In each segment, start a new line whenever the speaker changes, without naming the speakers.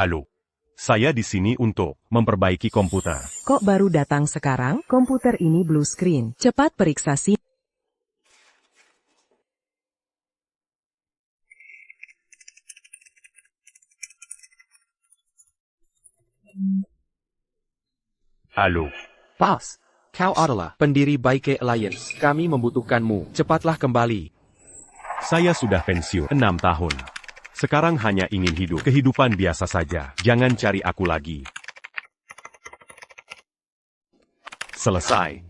Halo. Saya di sini untuk memperbaiki komputer.
Kok baru datang sekarang? Komputer ini blue screen. Cepat periksa sih.
Halo.
Boss, kau adalah pendiri Baike Alliance. Kami membutuhkanmu. Cepatlah kembali.
Saya sudah pensiun 6 tahun. Sekarang hanya ingin hidup kehidupan biasa saja. Jangan cari aku lagi. Selesai.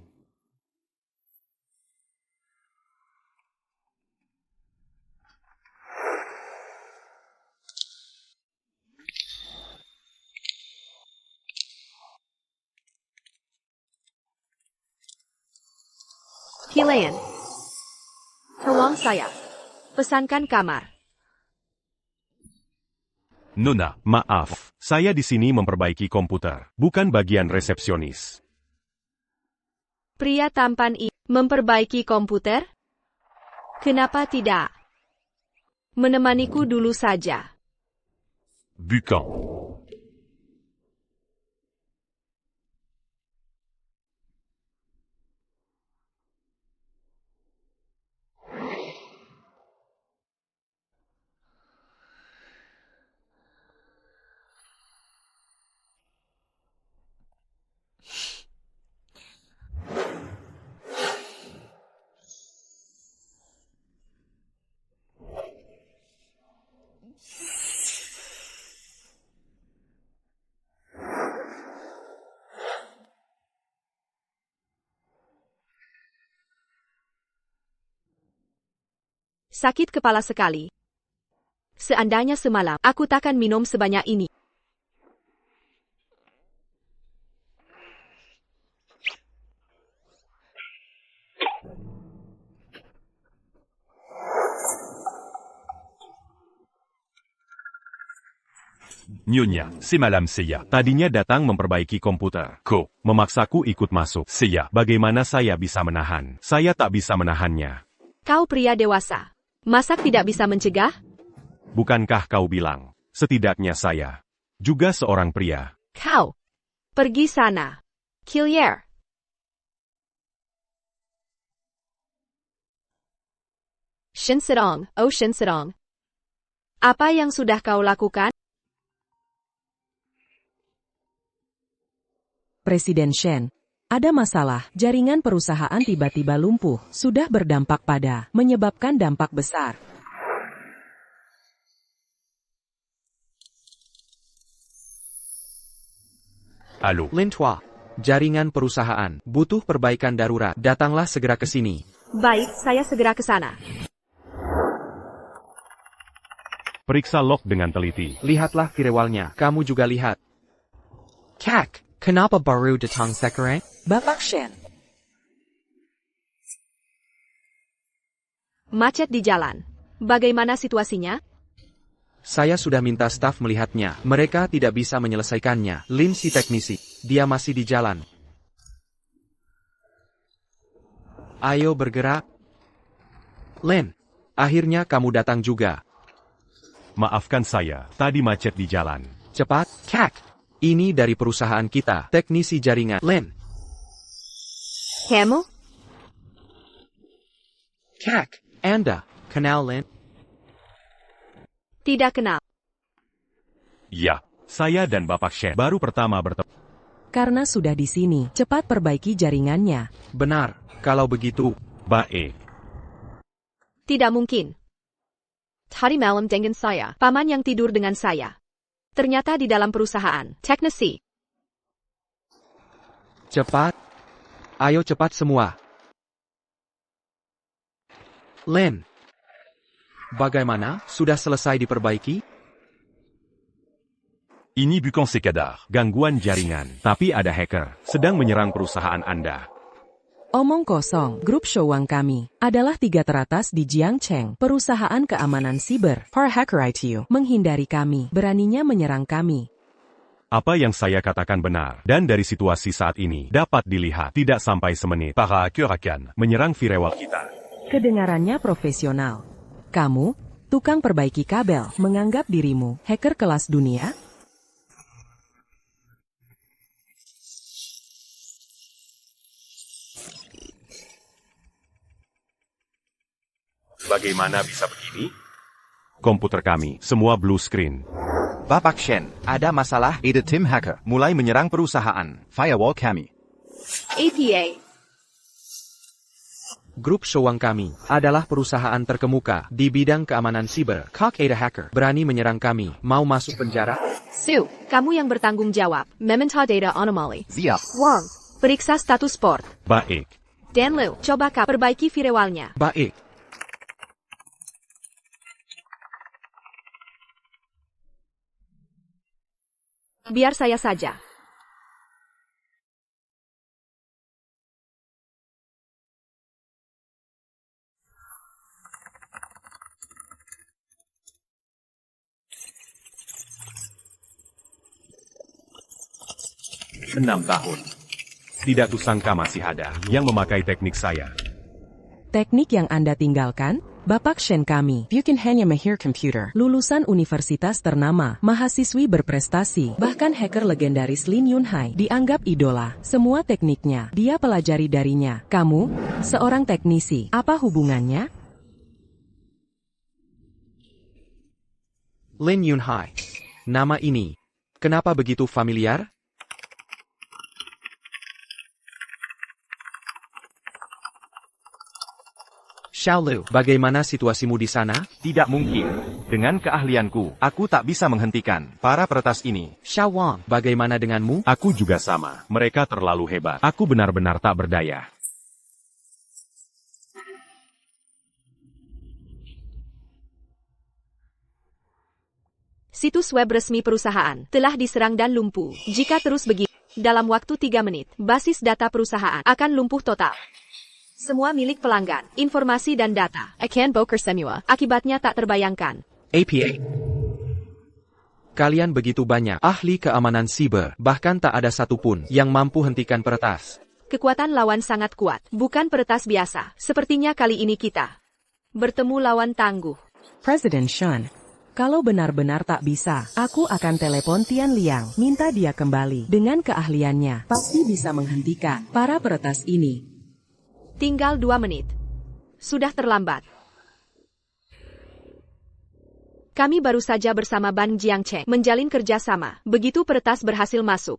Kilayan. Tolong saya. Pesankan kamar.
Nona, maaf. Saya di sini memperbaiki komputer, bukan bagian resepsionis.
Pria tampan ini memperbaiki komputer? Kenapa tidak? Menemaniku dulu saja.
Bukan.
Sakit kepala sekali. Seandainya semalam, aku takkan minum sebanyak ini.
Nyonya, si Malam Seya tadinya datang memperbaiki komputer. Kok memaksaku ikut masuk? Seya, bagaimana saya bisa menahan? Saya tak bisa menahannya.
Kau pria dewasa. Masak tidak bisa mencegah?
Bukankah kau bilang, setidaknya saya juga seorang pria?
Kau. Pergi sana. Killier. Shin Sedong, oh Shin Sedong. Apa yang sudah kau lakukan?
Presiden Shen. Ada masalah, jaringan perusahaan tiba-tiba lumpuh, sudah berdampak pada, menyebabkan dampak besar.
Halo.
Lin Tua, jaringan perusahaan, butuh perbaikan darurat. Datanglah segera ke sini.
Baik, saya segera ke sana.
Periksa log dengan teliti.
Lihatlah firewallnya. Kamu juga lihat. Kak, kenapa baru datang sekarang?
Bapak Shen.
Macet di jalan. Bagaimana situasinya?
Saya sudah minta staf melihatnya. Mereka tidak bisa menyelesaikannya. Lin si teknisi. Dia masih di jalan. Ayo bergerak. Lin, akhirnya kamu datang juga.
Maafkan saya, tadi macet di jalan.
Cepat, Kak. Ini dari perusahaan kita. Teknisi jaringan. Lin.
Kamu?
Kak, Anda, kenal Lin?
Tidak kenal.
Ya, saya dan Bapak Shen baru pertama bertemu.
Karena sudah di sini, cepat perbaiki jaringannya.
Benar, kalau begitu.
Baik.
Tidak mungkin. Tadi malam dengan saya, paman yang tidur dengan saya. Ternyata di dalam perusahaan, teknisi.
Cepat. Ayo cepat semua. Lin. Bagaimana? Sudah selesai diperbaiki?
Ini bukan sekadar gangguan jaringan, tapi ada hacker sedang menyerang perusahaan Anda.
Omong kosong, grup Showang kami adalah 3 teratas di Jiangcheng, perusahaan keamanan siber, for hacker ITU, menghindari kami, beraninya menyerang kami.
Apa yang saya katakan benar, dan dari situasi saat ini dapat dilihat tidak sampai semenit para hacker akan menyerang firewall kita.
Kedengarannya profesional. Kamu, tukang perbaiki kabel, menganggap dirimu hacker kelas dunia?
Bagaimana bisa begini? Komputer kami, semua blue screen.
Bapak Shen, ada masalah? Ada tim hacker mulai menyerang perusahaan firewall kami.
APA.
Grup Showang kami adalah perusahaan terkemuka di bidang keamanan siber. Ada hacker berani menyerang kami. Mau masuk penjara?
Su, kamu yang bertanggung jawab. Mementa data anomaly.
Siap.
Wang, periksa status port.
Baik.
Dan Liu, coba perbaiki firewallnya.
Baik.
Biar saya saja.
Enam tahun. Tidak kusangka masih ada yang memakai teknik saya.
Teknik yang Anda tinggalkan? Bapak Shen kami, bukan hanya mahir komputer, lulusan universitas ternama, mahasiswi berprestasi, bahkan hacker legendaris Lin Yunhai dianggap idola. Semua tekniknya, dia pelajari darinya. Kamu, seorang teknisi, apa hubungannya?
Lin Yunhai. Nama ini, kenapa begitu familiar? Xiaolu, bagaimana situasimu di sana?
Tidak mungkin. Dengan keahlianku, aku tak bisa menghentikan para peretas ini.
Xiao Wang, bagaimana denganmu?
Aku juga sama. Mereka terlalu hebat. Aku benar-benar tak berdaya.
Situs web resmi perusahaan telah diserang dan lumpuh. Jika terus begini, dalam waktu 3 menit, basis data perusahaan akan lumpuh total. Semua milik pelanggan, informasi dan data akan bokor semua. Akibatnya tak terbayangkan.
APA. Kalian begitu banyak ahli keamanan siber, bahkan tak ada satupun yang mampu hentikan peretas.
Kekuatan lawan sangat kuat, bukan peretas biasa. Sepertinya kali ini kita bertemu lawan tangguh.
Presiden Shen, kalau benar-benar tak bisa, aku akan telepon Tian Liang, minta dia kembali. Dengan keahliannya, pasti bisa menghentikan para peretas ini.
Tinggal 2 menit. Sudah terlambat. Kami baru saja bersama Ban Jiangcheng menjalin kerjasama. Begitu peretas berhasil masuk,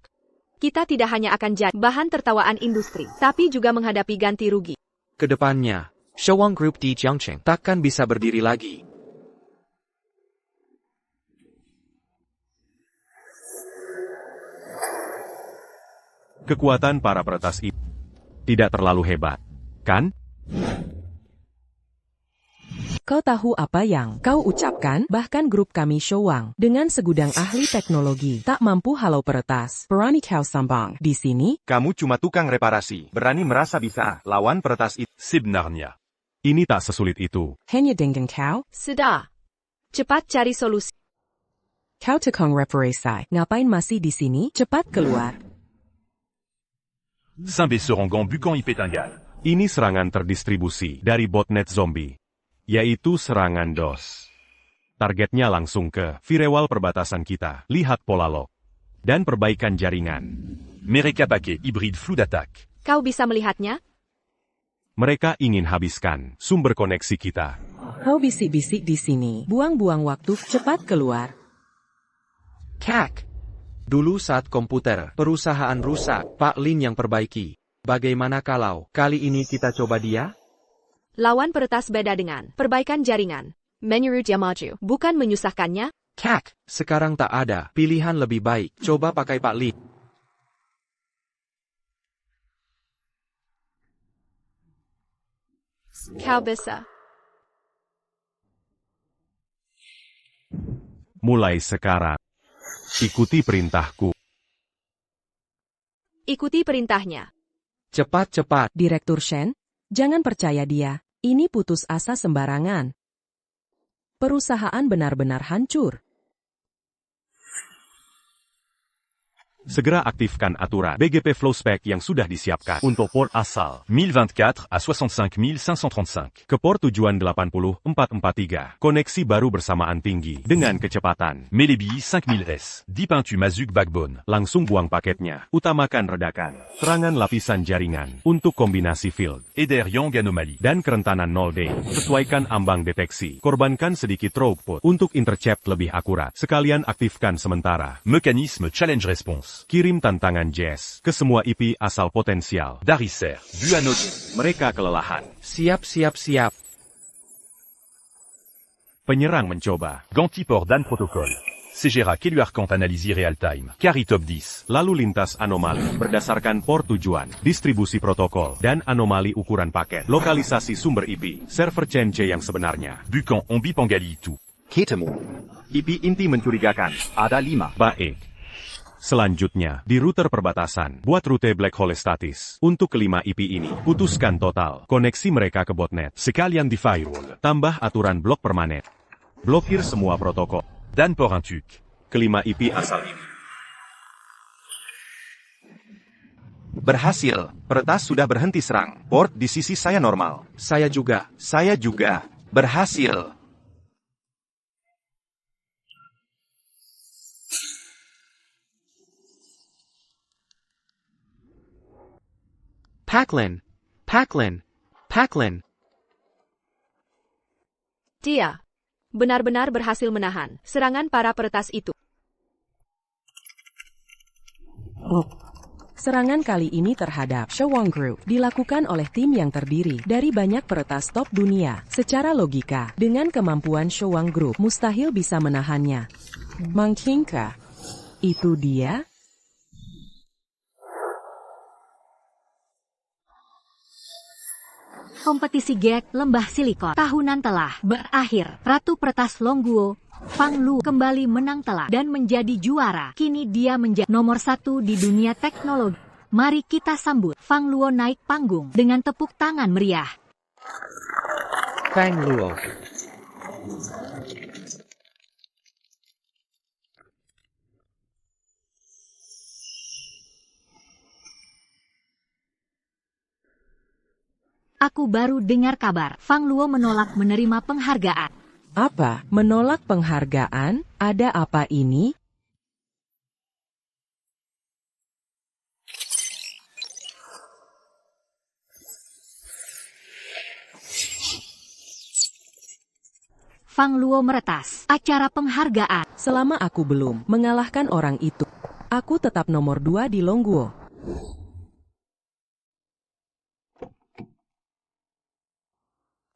kita tidak hanya akan jadi bahan tertawaan industri, tapi juga menghadapi ganti rugi.
Kedepannya, Showang Group di Jiangcheng takkan bisa berdiri lagi.
Kekuatan para peretas itu tidak terlalu hebat, kan?
Kau tahu apa yang kau ucapkan? Bahkan grup kami Showang, dengan segudang ahli teknologi, tak mampu halau peretas. Berani kau sambang di sini?
Kamu cuma tukang reparasi. Berani merasa bisa lawan peretas itu.
Sebenarnya, ini tak sesulit itu.
Hanya dengan kau?
Sudah. Cepat cari solusi.
Kau tukang reparasi. Ngapain masih di sini? Cepat keluar.
Saint-Besserangon Bucan IP Tanggal. Ini serangan terdistribusi dari botnet zombie, yaitu serangan DOS. Targetnya langsung ke firewall perbatasan kita. Lihat pola log dan perbaikan jaringan. Mereka pakai hybrid flood attack.
Kau bisa melihatnya?
Mereka ingin habiskan sumber koneksi kita.
Kau bisik-bisik di sini. Buang-buang waktu. Cepat keluar.
Kak. Dulu saat komputer perusahaan rusak, Pak Lin yang perbaiki. Bagaimana kalau kali ini kita coba dia?
Lawan peretas beda dengan perbaikan jaringan. Menurut Yamaju, bukan menyusahkannya?
Kak, sekarang tak ada pilihan lebih baik. Coba pakai Pak Lin.
Kau bisa.
Mulai sekarang, ikuti perintahku.
Ikuti perintahnya.
Cepat-cepat.
Direktur Shen, jangan percaya dia. Ini putus asa sembarangan. Perusahaan benar-benar hancur.
Segera aktifkan aturan BGP Flow Spec yang sudah disiapkan. Untuk port asal 1024 à 65535. Ke port tujuan 80443. Koneksi baru bersamaan tinggi dengan kecepatan.
Melebi 5000S. Dipintu Mazuk Backbone.
Langsung buang paketnya. Utamakan redakan. Serangan lapisan jaringan. Untuk kombinasi field.
Eder Yang Anomaly.
Dan kerentanan 0D. Sesuaikan ambang deteksi. Korbankan sedikit throughput. Untuk intercept lebih akurat. Sekalian aktifkan sementara.
Mekanisme Challenge Response.
Kirim tantangan Jazz ke semua IP asal potensial.
Dariser. Buanot.
Mereka kelelahan.
Siap.
Penyerang mencoba.
Gantiport Dan Protocol. CGRA Keluarkant Analysi Real Time. Carry Top 10.
Lalu lintas anomali berdasarkan port tujuan, distribusi protokol, dan anomali ukuran paket. Lokalisasi sumber IP, server CNC yang sebenarnya.
Bukan Ombi Pangali Itu.
Ketemu. IP inti mencurigakan. Ada 5.
Baik. Selanjutnya, di router perbatasan, buat rute black hole statis. Untuk kelima IP ini, putuskan total koneksi mereka ke botnet. Sekalian di firewall, tambah aturan blok permanen. Blokir semua protokol.
Dan Porintuk.
Kelima IP asal ini.
Berhasil. Peretas sudah berhenti serang. Port di sisi saya normal.
Saya juga.
Saya juga. Berhasil.
Paklin.
Dia benar-benar berhasil menahan serangan para peretas itu.
Serangan kali ini terhadap Showang Group dilakukan oleh tim yang terdiri dari banyak peretas top dunia. Secara logika, dengan kemampuan Showang Group, mustahil bisa menahannya. Mungkinkah itu dia?
Kompetisi GEC Lembah Silikon tahunan telah berakhir. Ratu Peretas Longguo, Fang Luo kembali menang telak dan menjadi juara. Kini dia menjadi nomor 1 di dunia teknologi. Mari kita sambut Fang Luo naik panggung dengan tepuk tangan meriah.
Fang Luo.
Aku baru dengar kabar, Fang Luo menolak menerima penghargaan.
Apa? Menolak penghargaan? Ada apa ini?
Fang Luo meretas acara penghargaan.
Selama aku belum mengalahkan orang itu, aku tetap nomor 2 di Longguo.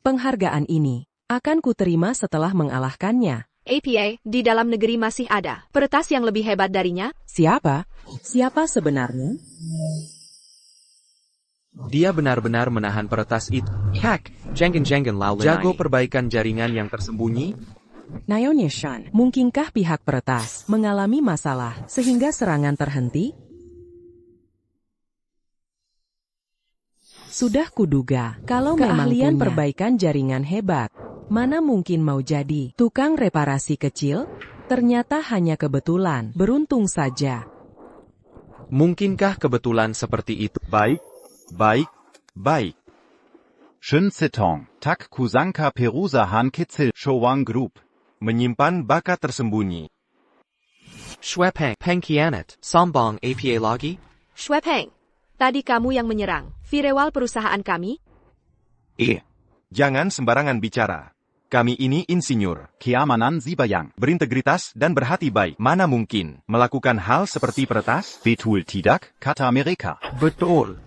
Penghargaan ini akan kuterima setelah mengalahkannya.
APA di dalam negeri masih ada peretas yang lebih hebat darinya.
Siapa? Siapa sebenarnya?
Dia benar-benar menahan peretas itu. Hack, Jengen Lao jago perbaikan jaringan yang tersembunyi.
Naonya Shan, mungkinkah pihak peretas mengalami masalah sehingga serangan terhenti? Sudah kuduga, kalau keahlian perbaikan jaringan hebat, mana mungkin mau jadi tukang reparasi kecil? Ternyata hanya kebetulan, beruntung saja.
Mungkinkah kebetulan seperti itu?
Baik. Shen Setong, Tak Kuzanka Perusahaan Kecil Showang Group. Menyimpan bakat tersembunyi.
Shwepeng, Pengkhianat, Sambong APA Lagi?
Shwepeng, tadi kamu yang menyerang firewall perusahaan kami?
Jangan sembarangan bicara. Kami ini insinyur, keamanan Zibayang, berintegritas dan berhati baik. Mana mungkin melakukan hal seperti peretas? Betul tidak, kata mereka.
Betul.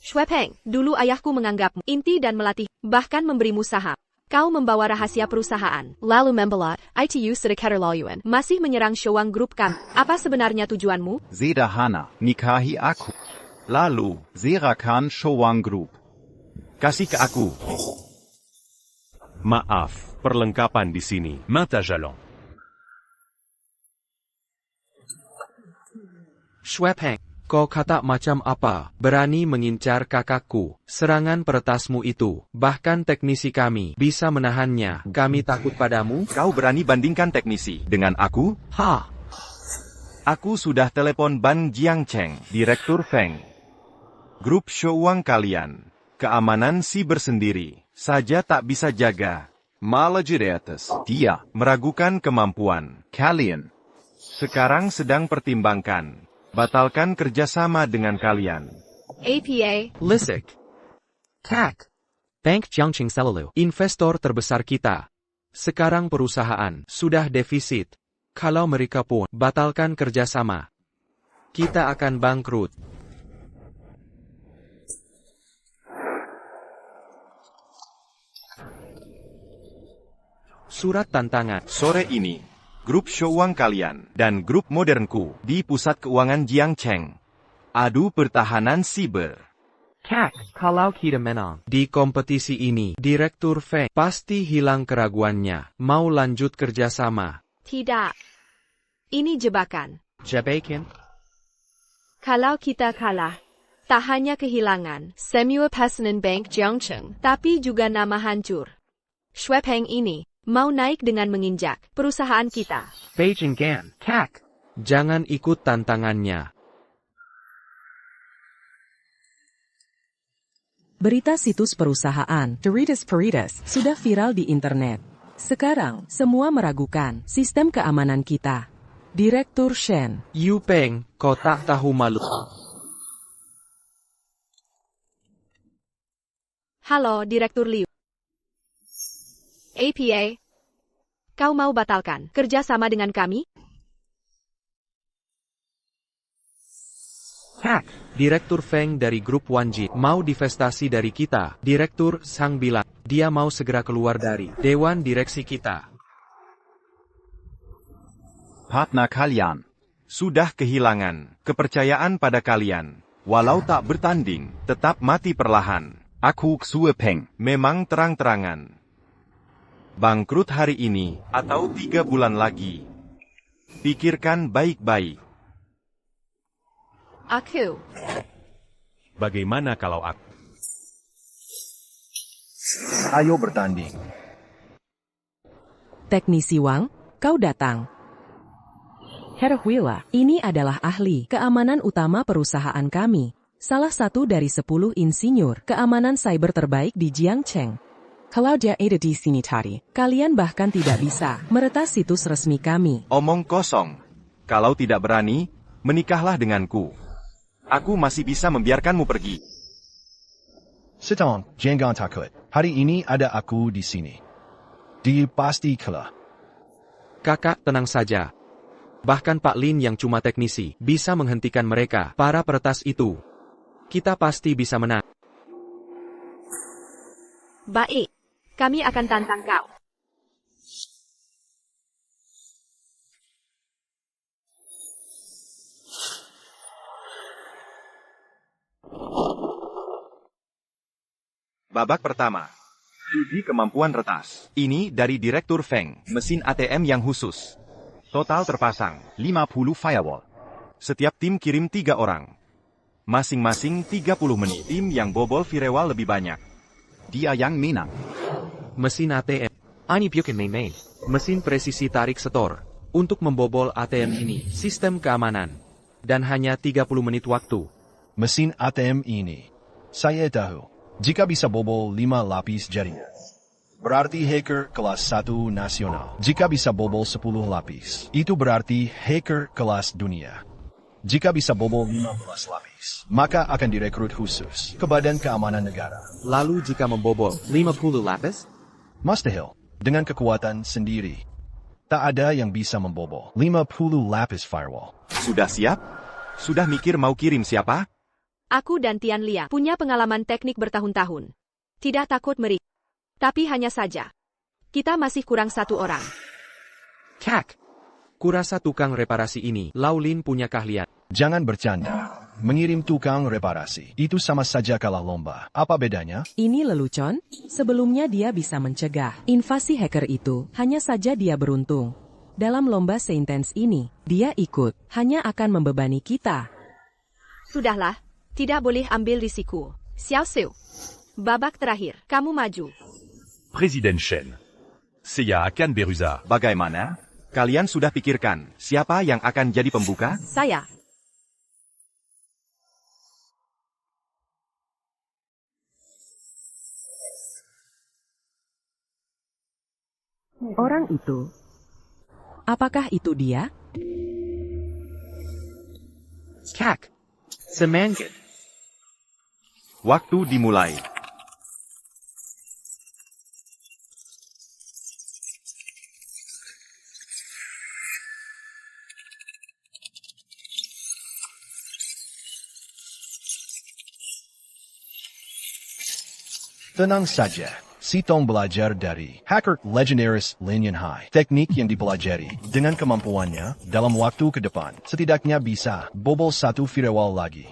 Shwepeng, dulu ayahku menganggapmu inti dan melatih, bahkan memberimu saham. Kau membawa rahasia perusahaan, lalu membelot, ITU Sedekatan Laluan, masih menyerang Showang Group kami. Apa sebenarnya tujuanmu?
Sederhana, nikahi aku. Lalu, serakan Showang Group. Kasih ke aku.
Maaf, perlengkapan di sini.
Main à Jalan.
Shwepeng, kau kata macam apa? Berani mengincar kakakku. Serangan peretasmu itu, bahkan teknisi kami, bisa menahannya. Kami takut padamu?
Kau berani bandingkan teknisi dengan aku? Aku sudah telepon Ban Jiangcheng, Direktur Feng. Grup Shouwang kalian, keamanan siber sendiri, saja tak bisa jaga. Malah jadi atas. Dia meragukan kemampuan kalian. Sekarang sedang pertimbangkan. Batalkan kerjasama dengan kalian.
APA,
Lisik. CAC. Bank Jiangqing Cellular. Investor terbesar kita. Sekarang perusahaan sudah defisit. Kalau mereka pun batalkan kerjasama, kita akan bangkrut. Surat tantangan.
Sore ini, grup Shouwang kalian dan grup modernku di pusat keuangan Jiangcheng. Adu pertahanan siber.
CAC, kalau kita menang di kompetisi ini, Direktur Feng pasti hilang keraguannya. Mau lanjut kerjasama.
tidak. Ini jebakan.
Jebakan?
Kalau kita kalah, tak hanya kehilangan semua pesanan Bank Jiangcheng, tapi juga nama hancur. Shuepeng ini mau naik dengan menginjak perusahaan kita.
Beijing Gan. CAC. Jangan ikut tantangannya.
Berita situs perusahaan, Peritas, sudah viral di internet. Sekarang, semua meragukan sistem keamanan kita. Direktur Shen.
Yu Peng, kau tak tahu malu.
Halo, Direktur Liu. APA, kau mau batalkan kerjasama dengan kami?
CAC. Direktur Feng dari grup Wanji mau divestasi dari kita. Direktur Sang bilang, dia mau segera keluar dari dewan direksi kita.
Partner kalian sudah kehilangan kepercayaan pada kalian. Walau tak bertanding, tetap mati perlahan. Aku Xue Peng memang terang-terangan. Bangkrut hari ini atau 3 bulan lagi. Pikirkan baik-baik.
Aku.
Bagaimana kalau aku?
Ayo bertanding.
Teknisi Wang, kau datang. Herr Huila, ini adalah ahli keamanan utama perusahaan kami. Salah satu dari 10 insinyur keamanan cyber terbaik di Jiangcheng. Kalau dia ada di sini tadi, kalian bahkan tidak bisa meretas situs resmi kami.
Omong kosong. Kalau tidak berani, menikahlah denganku. Aku masih bisa membiarkanmu pergi.
Sitong, jangan takut. Hari ini ada aku di sini. Dia pasti kalah.
Kakak, tenang saja. Bahkan Pak Lin yang cuma teknisi bisa menghentikan mereka, para peretas itu. Kita pasti bisa menang.
Baik, kami akan tantang kau.
Babak pertama. Uji kemampuan retas. Ini dari Direktur Feng, mesin ATM yang khusus. Total terpasang 50 firewall. Setiap tim kirim 3 orang. Masing-masing 30 menit. Tim yang bobol firewall lebih banyak. Dia yang menang.
Mesin ATM. Ini bukan main-main. Mesin presisi tarik setor. Untuk membobol ATM ini, sistem keamanan. Dan hanya 30 menit waktu.
Mesin ATM ini. Saya tahu. Jika bisa bobol 5 lapis jaringan, berarti hacker kelas 1 nasional. Jika bisa bobol 10 lapis, itu berarti hacker kelas dunia. Jika bisa bobol 15 lapis, maka akan direkrut khusus ke Badan Keamanan Negara.
Lalu jika membobol 50 lapis?
Mustahil, dengan kekuatan sendiri. Tak ada yang bisa membobol 50 lapis firewall.
Sudah siap? Sudah mikir mau kirim siapa?
Aku dan Tian Liang punya pengalaman teknik bertahun-tahun. Tidak takut meri. Tapi hanya saja, kita masih kurang 1 orang.
CAC. Kurasa tukang reparasi ini, Lau Lin punya keahlian.
Jangan bercanda. Mengirim tukang reparasi, itu sama saja kalah lomba. Apa bedanya?
Ini lelucon, sebelumnya dia bisa mencegah invasi hacker itu, hanya saja dia beruntung. Dalam lomba seintens ini, dia ikut, hanya akan membebani kita.
Sudahlah, tidak boleh ambil risiko. Xiao Xiu. Babak terakhir, kamu maju.
Président Shen. Seiya Akan Beruza.
Bagaimana? Kalian sudah pikirkan, siapa yang akan jadi pembuka?
Saya.
Orang itu. Apakah itu dia?
Kak. Semangat.
Waktu dimulai.
Tenang saja. Si Tong belajar dari hacker legendaris Lin Yunhai. Teknik yang dipelajari dengan kemampuannya dalam waktu ke depan setidaknya bisa bobol satu firewall lagi.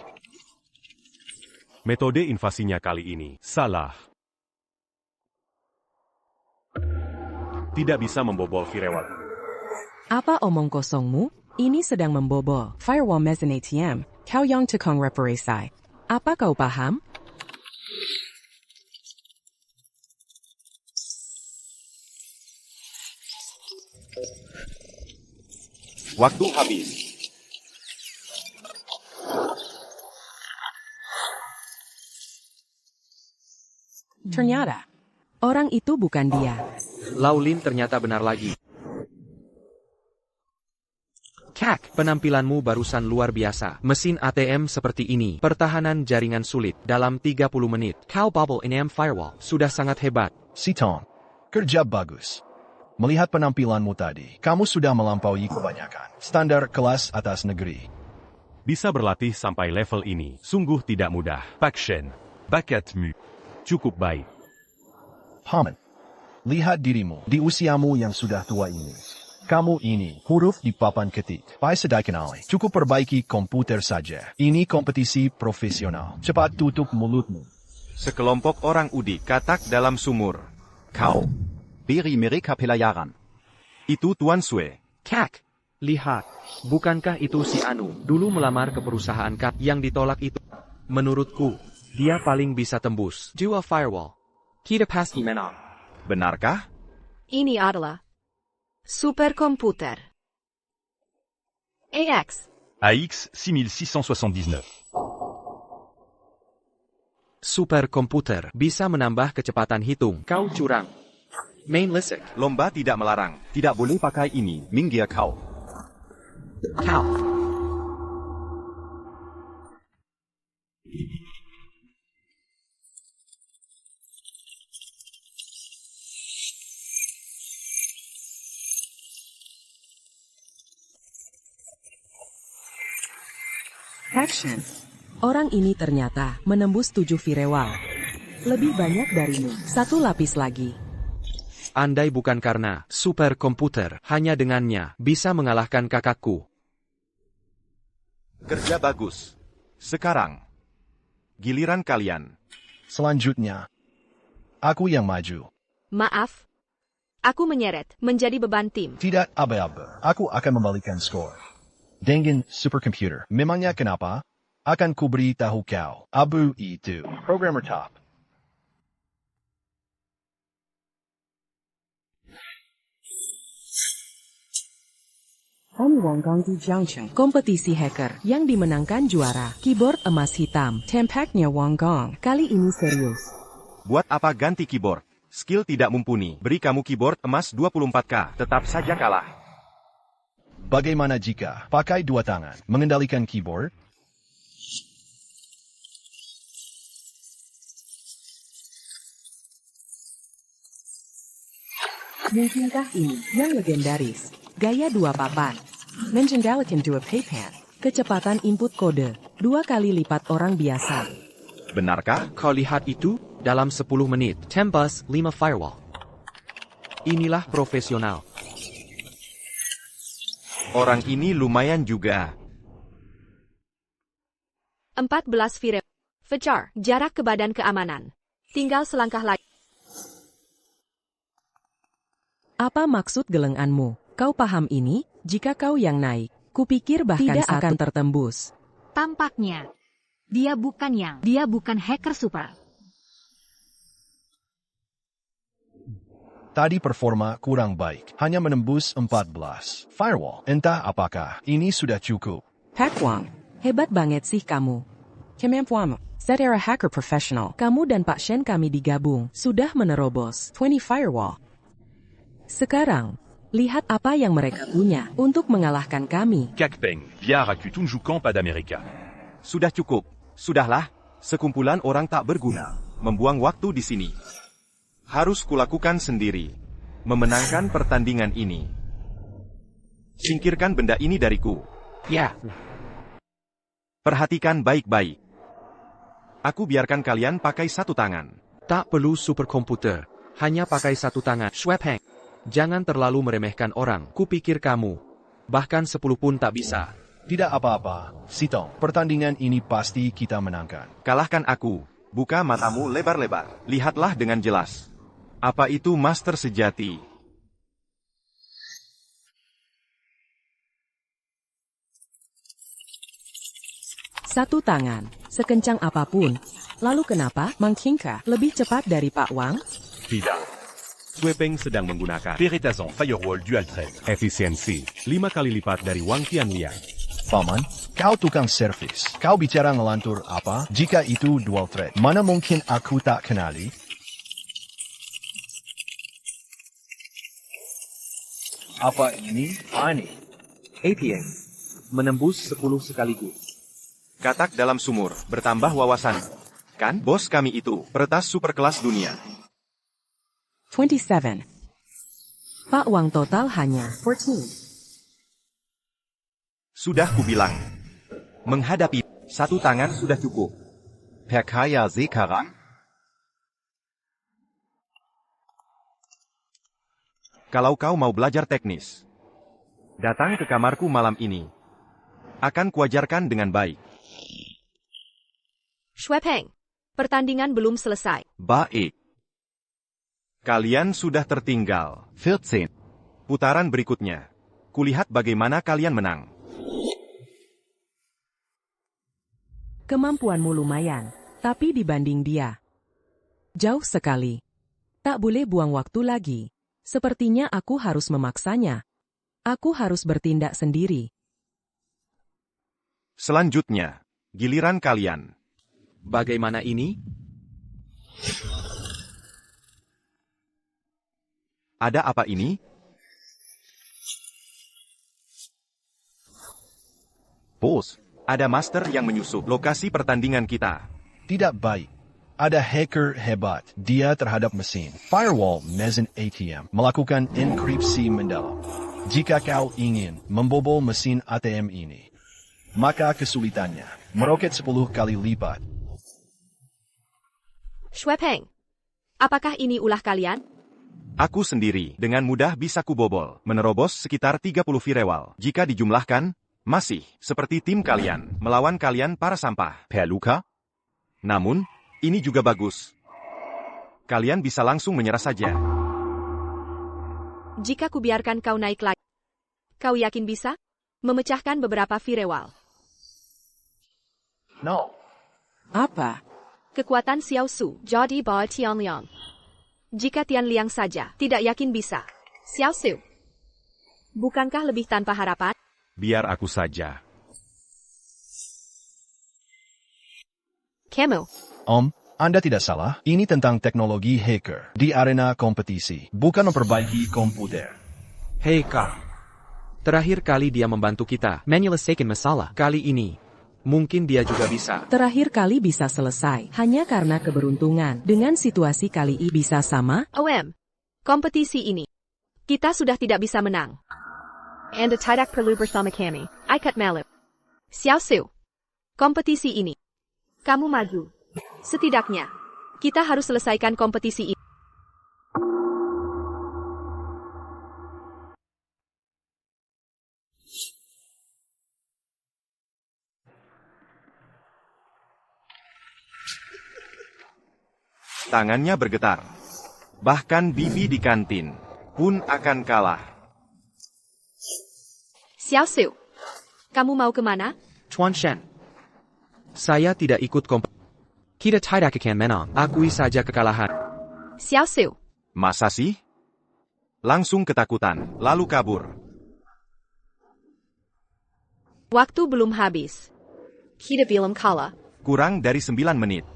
Metode invasinya kali ini salah. Tidak bisa membobol firewall.
Apa omong kosongmu? Ini sedang membobol firewall mesin ATM. Kau yang tekong reparasi. Apa kau paham?
Waktu habis.
Ternyata, orang itu bukan dia.
Laulin ternyata benar lagi. Kak, penampilanmu barusan luar biasa. Mesin ATM seperti ini, pertahanan jaringan sulit dalam 30 menit. Kau bubble in firewall, sudah sangat hebat.
Si Tong, kerja bagus. Melihat penampilanmu tadi, kamu sudah melampaui kebanyakan standar kelas atas negeri.
Bisa berlatih sampai level ini, sungguh tidak mudah.
Pak Shen. Bakat mu.
Cukup baik.
Paman, lihat dirimu di usiamu yang sudah tua ini. Kamu ini huruf di papan ketik. Pai sedakenali. Cukup perbaiki komputer saja. Ini kompetisi profesional. Cepat tutup mulutmu.
Sekelompok orang udik katak dalam sumur.
Kau. Beri mereka pelajaran.
Itu Tuan Sue.
Kak, lihat. Bukankah itu si Anu, dulu melamar ke perusahaan Kak yang ditolak itu? Menurutku, dia paling bisa tembus. Dua firewall. Kita pasti menang.
Benarkah?
Ini adalah superkomputer. AX.
AX 6679.
Superkomputer bisa menambah kecepatan hitung. Kau curang. Main Lisek.
Lomba tidak melarang.
Tidak boleh pakai ini, minggir kau.
Kau.
Action. Orang ini ternyata menembus 7 firewall. Lebih banyak darimu. 1 lapis lagi.
Andai bukan karena superkomputer, hanya dengannya bisa mengalahkan kakakku.
Kerja bagus. Sekarang, giliran kalian.
Selanjutnya, aku yang maju.
Maaf. Aku menyeret menjadi beban tim.
Tidak aba-aba. Aku akan membalikan skor. Dengan superkomputer. Memangnya kenapa? Akan kuberi tahu kau. Abu itu. Programmer top.
Kompetisi hacker yang dimenangkan juara. Keyboard emas hitam. Tampaknya Wong Gong. Kali ini serius.
Buat apa ganti keyboard? Skill tidak mumpuni. Beri kamu keyboard emas 24K. Tetap saja kalah.
Bagaimana jika pakai 2 tangan mengendalikan keyboard?
Mungkinkah ini yang legendaris? Gaya 2 papan. Mengendalikan 2 paypan. Kecepatan input kode 2 kali lipat orang biasa.
Benarkah?
Kau lihat itu? Dalam 10 menit, tembus 5 firewall. Inilah profesional.
Orang ini lumayan juga.
14 firewall. Fajar, jarak ke badan keamanan. Tinggal selangkah lagi.
Apa maksud gelenganmu? Kau paham ini? Jika kau yang naik, kupikir bahkan tidak akan tertembus.
Tampaknya, dia bukan hacker super.
Tadi performa kurang baik, hanya menembus 14. Firewall, entah apakah ini sudah cukup.
Pak Wang, hebat banget sih kamu. Kemampuanmu, saya era hacker profesional. Kamu dan Pak Shen kami digabung, sudah menerobos 20 firewall. Sekarang, lihat apa yang mereka punya untuk mengalahkan kami.
CAC Peng, Biar Aku Tunju Camp d'America.
Sudah cukup. Sudahlah, sekumpulan orang tak berguna. Membuang waktu di sini. Harus kulakukan sendiri. Memenangkan pertandingan ini. Singkirkan benda ini dariku.
Ya,
Perhatikan baik-baik. Aku biarkan kalian pakai satu tangan.
tak perlu superkomputer. Hanya pakai satu tangan. Schweppeng. Jangan terlalu meremehkan orang. Kupikir kamu. Bahkan 10 pun tak bisa.
Tidak apa-apa, Sitong. Pertandingan ini pasti kita menangkan.
Kalahkan aku. Buka matamu lebar-lebar. Lihatlah dengan jelas. Apa itu master sejati?
Satu tangan, sekencang apapun. Lalu kenapa Mang Qingka lebih cepat dari Pak Wang?
Tidak.
Swepeng sedang menggunakan
Peretazan Firewall Dual Thread.
efisiensi 5 kali lipat dari Wang Tianliang.
Paman, kau tukang servis. Kau bicara ngelantur apa? Jika itu dual thread, mana mungkin aku tak kenali? Apa ini? Aneh.
APM. Menembus 10 sekaligus.
Katak dalam sumur, bertambah wawasan. Kan, bos kami itu, peretas superkelas dunia.
27. Pak Wang total hanya 14.
Sudah kubilang. Menghadapi satu tangan sudah cukup.
Perkaya sekarang.
Kalau kau mau belajar teknis, datang ke kamarku malam ini. Akan kuajarkan dengan baik.
Schweppeng, pertandingan belum selesai.
Baik. Kalian sudah tertinggal.
14.
Putaran berikutnya. Kulihat bagaimana kalian menang.
Kemampuanmu lumayan, tapi dibanding dia, jauh sekali. Tak boleh buang waktu lagi. Sepertinya aku harus memaksanya. Aku harus bertindak sendiri.
Selanjutnya, giliran kalian.
Bagaimana ini?
Ada apa ini?
Bos.
Ada master yang menyusup lokasi pertandingan kita.
Tidak baik. Ada hacker hebat. Dia terhadap mesin firewall mesin ATM melakukan enkripsi mendalam. Jika kau ingin membobol mesin ATM ini, maka kesulitannya meroket 10 kali lipat.
Schweppeng, apakah ini ulah kalian?
Aku sendiri dengan mudah bisa kubobol, menerobos sekitar 30 firewall. Jika dijumlahkan, masih seperti tim kalian, melawan kalian para sampah.
Perluka?
Namun, ini juga bagus. Kalian bisa langsung menyerah saja.
Jika kubiarkan kau naik lagi, kau yakin bisa memecahkan beberapa firewall?
No.
Apa?
Kekuatan Xiao Su, jadi Ba Tianliang. Jika Tianliang saja tidak yakin bisa, Xiao Su, bukankah lebih tanpa harapan?
Biar aku saja.
Kamu,
Anda tidak salah. Ini tentang teknologi hacker di arena kompetisi, bukan memperbaiki komputer.
Hei kau. Terakhir kali dia membantu kita menyelesaikan masalah. Kali ini, mungkin dia juga bisa.
Terakhir kali bisa selesai, hanya karena keberuntungan. Dengan situasi kali ini bisa sama?
kompetisi ini, kita sudah tidak bisa menang. Anda tidak perlu bersama kami. Ikat malu. Xiao Su, kompetisi ini, kamu maju. Setidaknya, kita harus selesaikan kompetisi ini.
Tangannya bergetar. Bahkan bibi di kantin pun akan kalah.
Xiao Su, kamu mau kemana?
Chuan Shen. Saya tidak ikut kompetisi. Kita tidak akan menang. Akui saja kekalahan.
Xiao Su,
Masa sih? Langsung ketakutan, lalu kabur.
Waktu belum habis. Kita belum kalah.
Kurang dari 9 menit.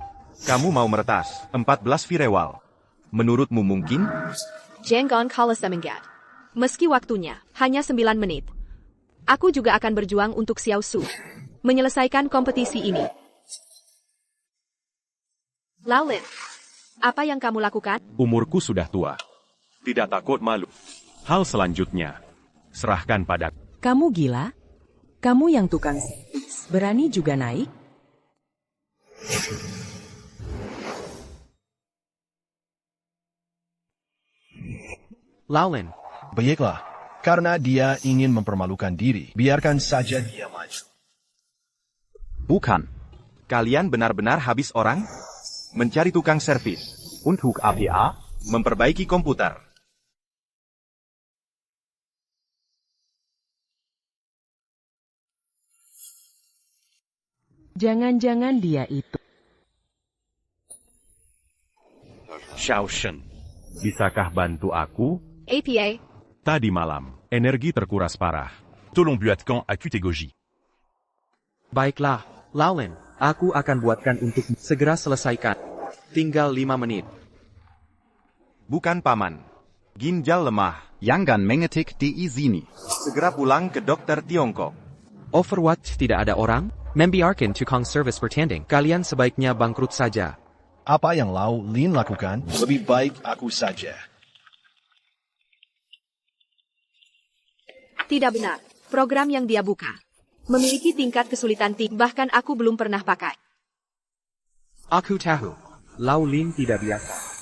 Kamu mau meretas, 14 Firewall. Menurutmu mungkin?
Jangan kalah semangat. Meski waktunya hanya 9 menit. Aku juga akan berjuang untuk Xiao Su. Menyelesaikan kompetisi ini. Laulin, apa yang kamu lakukan?
Umurku sudah tua. Tidak takut malu. Hal selanjutnya, serahkan pada
Kamu gila? Kamu yang tukang servis, berani juga naik?
Laulin,
Baiklah, karena dia ingin mempermalukan diri, biarkan saja dia maju.
Bukan.
Kalian benar-benar habis orang? Mencari tukang servis.
Untuk APA?
Memperbaiki komputer.
Jangan-jangan dia itu.
Xiao Shen. Bisakah bantu aku?
APA,
Tadi malam, energi terkuras parah.
Tolong buat camp à Kutegoji.
baiklah, Laulin, aku akan buatkan untuk segera selesaikan. Tinggal 5 menit.
Bukan paman. Ginjal lemah.
Yangan mengetik di sini.
Segera pulang ke dokter Tiongkok.
Overwatch tidak ada orang? Membiarkan tukang service bertanding. Kalian sebaiknya bangkrut saja.
Apa yang Lau Lin lakukan, lebih baik aku saja.
tidak benar. Program yang dia buka memiliki tingkat kesulitan tinggi, bahkan aku belum pernah pakai.
Aku tahu. Laulin tidak biasa.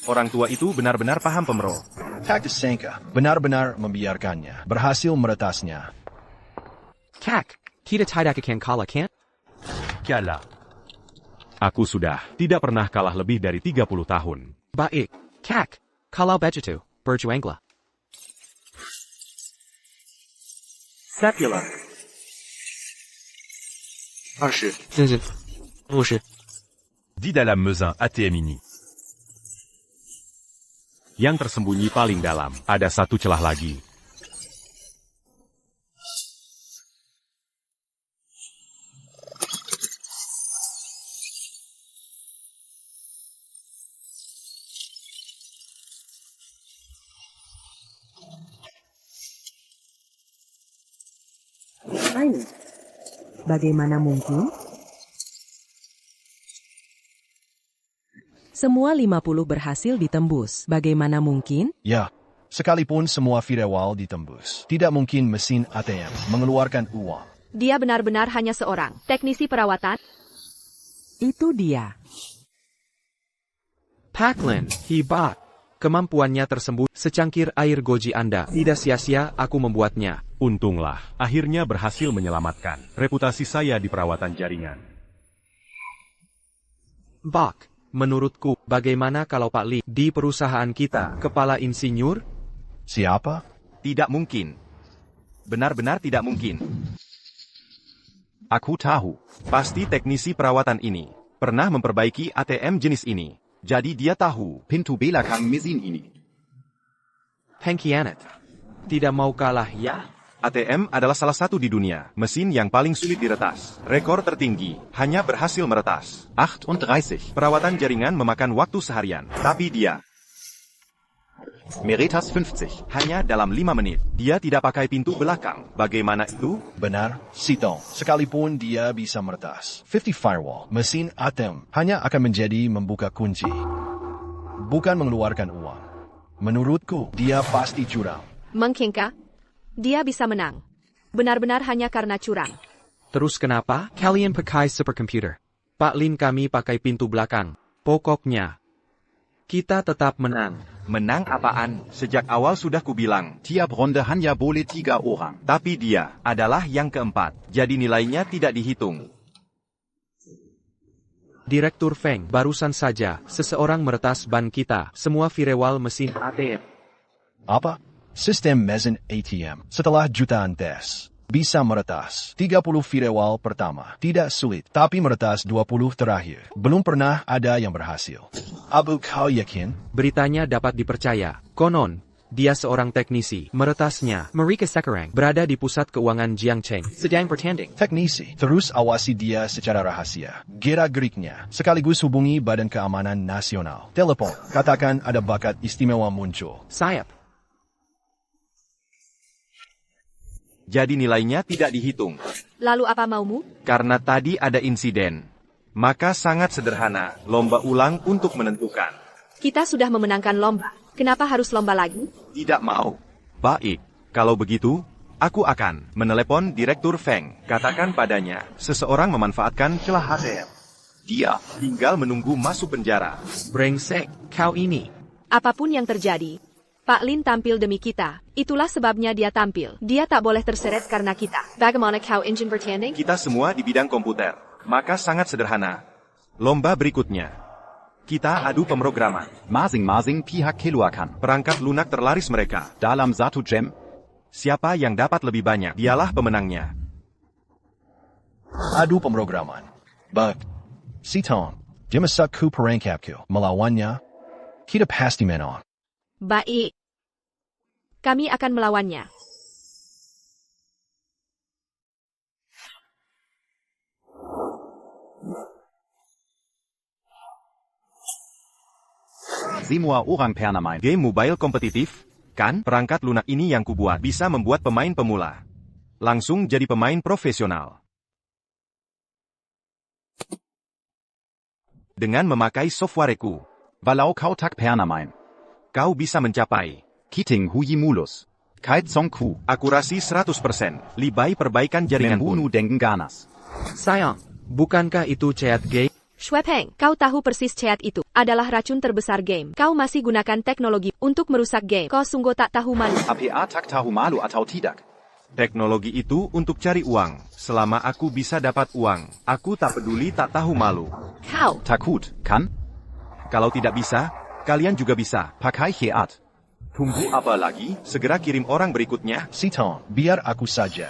Orang tua itu benar-benar paham pemerol.
Tak disangka, benar-benar membiarkannya, berhasil meretasnya.
Kak, kita tidak akan kalah kan?
Kala.
Aku sudah tidak pernah kalah lebih dari 30 tahun.
Baik, Kak, kalau begitu, berjuanglah.
Sapula.
20, 50.
Di dalam mesin ATM ini.
Yang tersembunyi paling dalam, ada satu celah lagi.
Bagaimana mungkin? Semua 50 berhasil ditembus. Bagaimana mungkin?
Ya, sekalipun semua firewall ditembus, tidak mungkin mesin ATM mengeluarkan uang.
Dia benar-benar hanya seorang teknisi perawatan.
Itu dia.
Paklin, hebat. Kemampuannya tersembunyi secangkir air goji Anda. Tidak sia-sia aku membuatnya.
Untunglah, akhirnya berhasil menyelamatkan reputasi saya di perawatan jaringan.
Bak, menurutku, bagaimana kalau Pak Lee di perusahaan kita, kepala insinyur?
Siapa?
Tidak mungkin. Benar-benar tidak mungkin.
Aku tahu.
Pasti teknisi perawatan ini pernah memperbaiki ATM jenis ini. Jadi dia tahu.
Pintu belakang mesin ini.
Pengkhianat. Tidak mau kalah ya?
ATM adalah salah satu di dunia, mesin yang paling sulit diretas. Rekor tertinggi, hanya berhasil meretas.
38.
Perawatan jaringan memakan waktu seharian, tapi dia
Meretas 50.
hanya dalam 5 menit. Dia tidak pakai pintu belakang. Bagaimana itu?
Benar, Sitong. Sekalipun dia bisa meretas 50 firewall, mesin ATM hanya akan menjadi membuka kunci, bukan mengeluarkan uang. Menurutku, dia pasti curang.
Mengkingka, dia bisa menang. Benar-benar hanya karena curang.
Terus kenapa? Kalian pakai superkomputer. Pak Lin kami pakai pintu belakang. Pokoknya, kita tetap menang.
Menang apaan? Sejak awal sudah kubilang.
Tiap ronde hanya boleh 3 orang.
Tapi dia adalah yang keempat. Jadi nilainya tidak dihitung.
Direktur Feng, barusan saja, seseorang meretas ban kita. Semua firewall mesin ATM.
Apa? Sistem mesin ATM. Setelah jutaan tes, bisa meretas 30 firewall pertama. Tidak sulit, tapi meretas 20 terakhir. Belum pernah ada yang berhasil. Abu, kau yakin?
Beritanya dapat dipercaya. Konon, dia seorang teknisi. Meretasnya, Marika Sekarang, berada di pusat keuangan Jiangcheng, sedang bertanding.
Teknisi, terus awasi dia secara rahasia. Gerak-geriknya, sekaligus hubungi Badan Keamanan Nasional. Telepon, katakan ada bakat istimewa muncul.
Sayap.
Jadi nilainya tidak dihitung.
Lalu apa maumu?
Karena tadi ada insiden. Maka sangat sederhana, lomba ulang untuk menentukan.
Kita sudah memenangkan lomba. Kenapa harus lomba lagi?
Tidak mau. Baik, kalau begitu, aku akan menelepon Direktur Feng. Katakan padanya, seseorang memanfaatkan celah ATM. Dia tinggal menunggu masuk penjara.
Brengsek, kau ini.
Apapun yang terjadi, Pak Lin tampil demi kita. Itulah sebabnya dia tampil. Dia tak boleh terseret karena kita. Bagaimana kau engine bertanding?
Kita semua di bidang komputer. Maka sangat sederhana. Lomba berikutnya. Kita adu pemrograman.
Masing-masing pihak keluarkan.
Perangkat lunak terlaris mereka.
Dalam satu jam,
Siapa yang dapat lebih banyak, dialah pemenangnya.
Adu pemrograman. Baik. Si Tom, dia masakku perangkapku. Melawannya, kita pasti menang.
Baik. Kami akan melawannya.
semua orang pernah main.
Game mobile kompetitif, kan? Perangkat lunak ini yang kubuat bisa membuat pemain pemula langsung jadi pemain profesional. Dengan memakai softwareku,
Walau kau tak pernah main.
kau bisa mencapai
Kiting Huyi Mulus. Kait Song Ku.
akurasi 100%, libai perbaikan jaringan pun.
Membunuh dengan ganas.
Sayang, bukankah itu chat game?
Shuepeng, kau tahu persis chat itu adalah racun terbesar game. Kau masih gunakan teknologi untuk merusak game. Kau sungguh tak tahu malu.
APA tak tahu malu atau tidak.
Teknologi itu untuk cari uang. Selama aku bisa dapat uang, aku tak peduli tak tahu malu.
Kau,
Takut, kan?
Kalau tidak bisa, kalian juga bisa.
Pakai heat.
Tunggu apa lagi? Segera kirim orang berikutnya.
Si Tom, biar aku saja.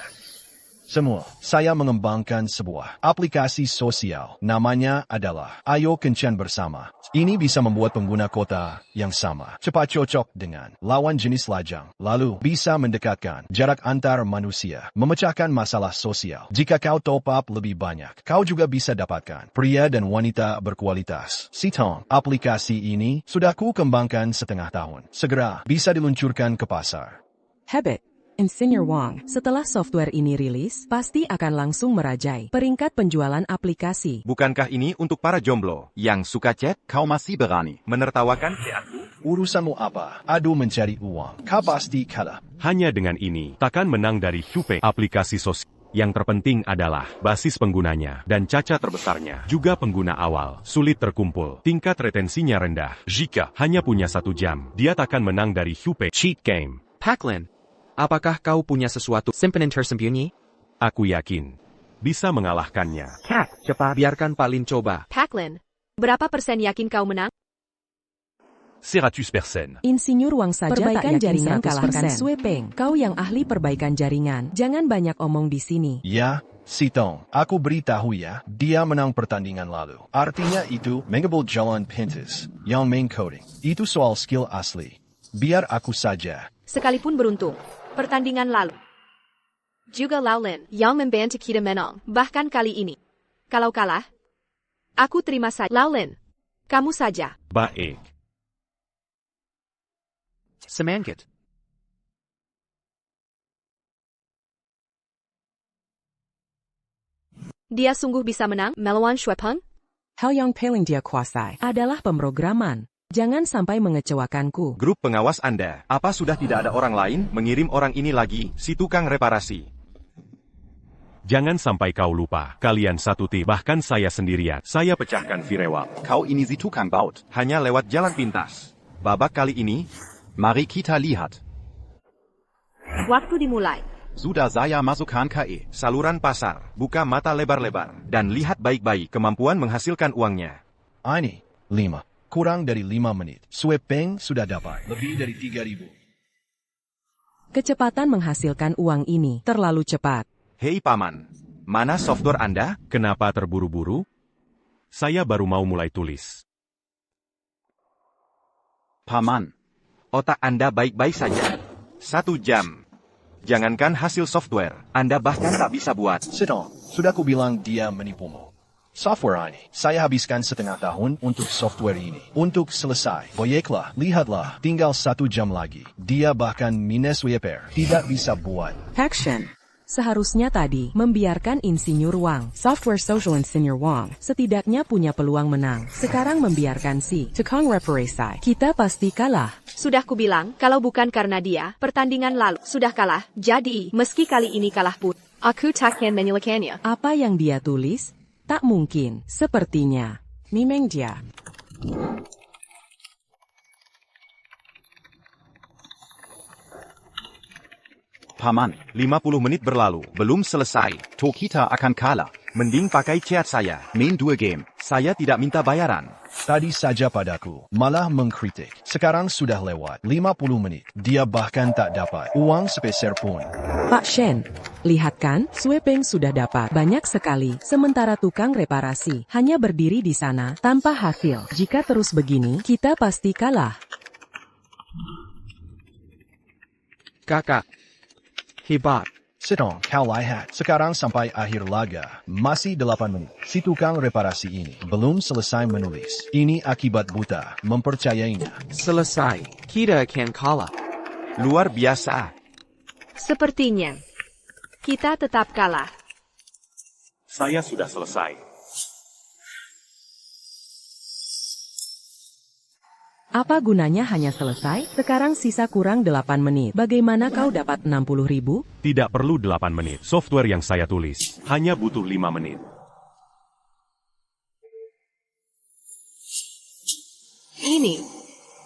Semua, saya mengembangkan sebuah aplikasi sosial. Namanya adalah Ayo Kencan Bersama. Ini bisa membuat pengguna kota yang sama cepat cocok dengan lawan jenis lajang. Lalu, bisa mendekatkan jarak antar manusia, memecahkan masalah sosial. Jika kau top up lebih banyak, kau juga bisa dapatkan pria dan wanita berkualitas. Si Tom, aplikasi ini sudah ku kembangkan setengah tahun. Segera bisa diluncurkan ke pasar.
Habit. Insinyur Wang, setelah software ini rilis, pasti akan langsung merajai peringkat penjualan aplikasi.
Bukankah ini untuk para jomblo yang suka chat,
Kau masih berani.
menertawakan chatku?
Urusanmu apa? Adu mencari uang. Kau pasti kalah.
Hanya dengan ini, takkan menang dari Hupe, aplikasi sosial. Yang terpenting adalah basis penggunanya dan cacat terbesarnya. Juga pengguna awal, sulit terkumpul, tingkat retensinya rendah. Jika hanya punya 1 jam, dia takkan menang dari Hupe cheat game.
Paklin, apakah kau punya sesuatu simpen tersembunyi?
Aku yakin bisa mengalahkannya.
Kak, cepat. Biarkan Palin coba.
Paklin, berapa persen yakin kau menang?
Seratus%.
Insinyur Wang saja perbaikan tak yakin
jaringan
100%.
kalahkan
Shuepeng, kau yang ahli perbaikan jaringan. Jangan banyak omong di sini.
Ya, si Tong, aku beritahu ya, dia menang pertandingan lalu. Artinya itu, mengabul jalan pintas, yang main coding. Itu soal skill asli. Biar aku saja.
Sekalipun beruntung, pertandingan lalu. Juga Laolin yang membantu kita menang, bahkan kali ini. Kalau kalah, aku terima saja. Laolin, kamu saja.
Baik.
Semangat.
Dia sungguh bisa menang melawan Shuepeng?
Hal yang paling dia kuasai adalah pemrograman. Jangan sampai mengecewakanku.
Grup pengawas Anda, apa sudah tidak ada orang lain mengirim orang ini lagi, si tukang reparasi?
Jangan sampai kau lupa, kalian satu tim, bahkan saya sendirian. Saya pecahkan firewall.
Kau ini si tukang baut.
Hanya lewat jalan pintas. Babak kali ini,
Mari kita lihat.
Waktu dimulai.
Sudah saya masukkan KE.
saluran pasar, buka mata lebar-lebar, dan lihat baik-baik kemampuan menghasilkan uangnya.
Ini, 5. Kurang dari 5 menit. Shuepeng sudah dapat lebih dari 3.000.
Kecepatan menghasilkan uang ini terlalu cepat.
Hei Paman, mana software Anda?
Kenapa terburu-buru? Saya baru mau mulai tulis.
Paman.
Otak Anda baik-baik saja. 1 jam. Jangankan hasil software, Anda bahkan tak bisa buat.
Sedang, sudah ku bilang dia menipumu. Software ini, saya habiskan setengah tahun untuk software ini. Untuk selesai, baiklah, lihatlah, tinggal 1 jam lagi. Dia bahkan minus WPR, tidak bisa buat.
Action. Seharusnya tadi membiarkan Insinyur Wang, Software Social Insinyur Wang, setidaknya punya peluang menang. Sekarang membiarkan si Tukang Reparasi. Kita pasti kalah.
Sudah kubilang, kalau bukan karena dia, pertandingan lalu sudah kalah. Jadi, meski kali ini kalah pun, aku takkan menyelakannya.
Apa yang dia tulis? Tak mungkin, sepertinya. Memang dia.
Paman.
50 menit berlalu, belum selesai.
Tokita akan kalah.
Mending pakai chat saya.
Main 2 game.
Saya tidak minta bayaran.
Tadi saja padaku, malah mengkritik. Sekarang sudah lewat 50 menit. Dia bahkan tak dapat uang sepeser pun.
Pak Shen, lihat kan, Sweeping sudah dapat banyak sekali, sementara tukang reparasi hanya berdiri di sana tanpa hasil. Jika terus begini, kita pasti kalah.
Kakak. Hebat.
Sedang, kau lihat. Sekarang sampai akhir laga. Masih 8 menit. Si tukang reparasi ini belum selesai menulis. Ini akibat buta, mempercayainya.
Selesai. Kita akan kalah.
Luar biasa.
Sepertinya, kita tetap kalah.
Saya sudah selesai.
Apa gunanya hanya selesai? Sekarang sisa kurang 8 menit. Bagaimana kau dapat 60.000?
Tidak perlu 8 menit. Software yang saya tulis hanya butuh 5 menit.
Ini,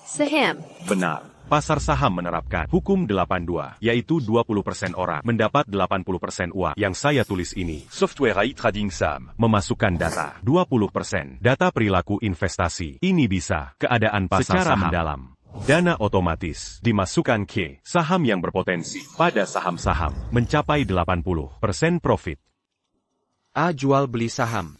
saham.
Benar. Pasar saham menerapkan hukum 82, yaitu 20% orang mendapat 80% uang. Yang saya tulis ini,
Software AI Trading SAM.
memasukkan data 20%, data perilaku investasi. Ini bisa keadaan pasar secara mendalam. Dana otomatis dimasukkan ke saham yang berpotensi pada saham-saham mencapai 80% profit.
A jual beli saham.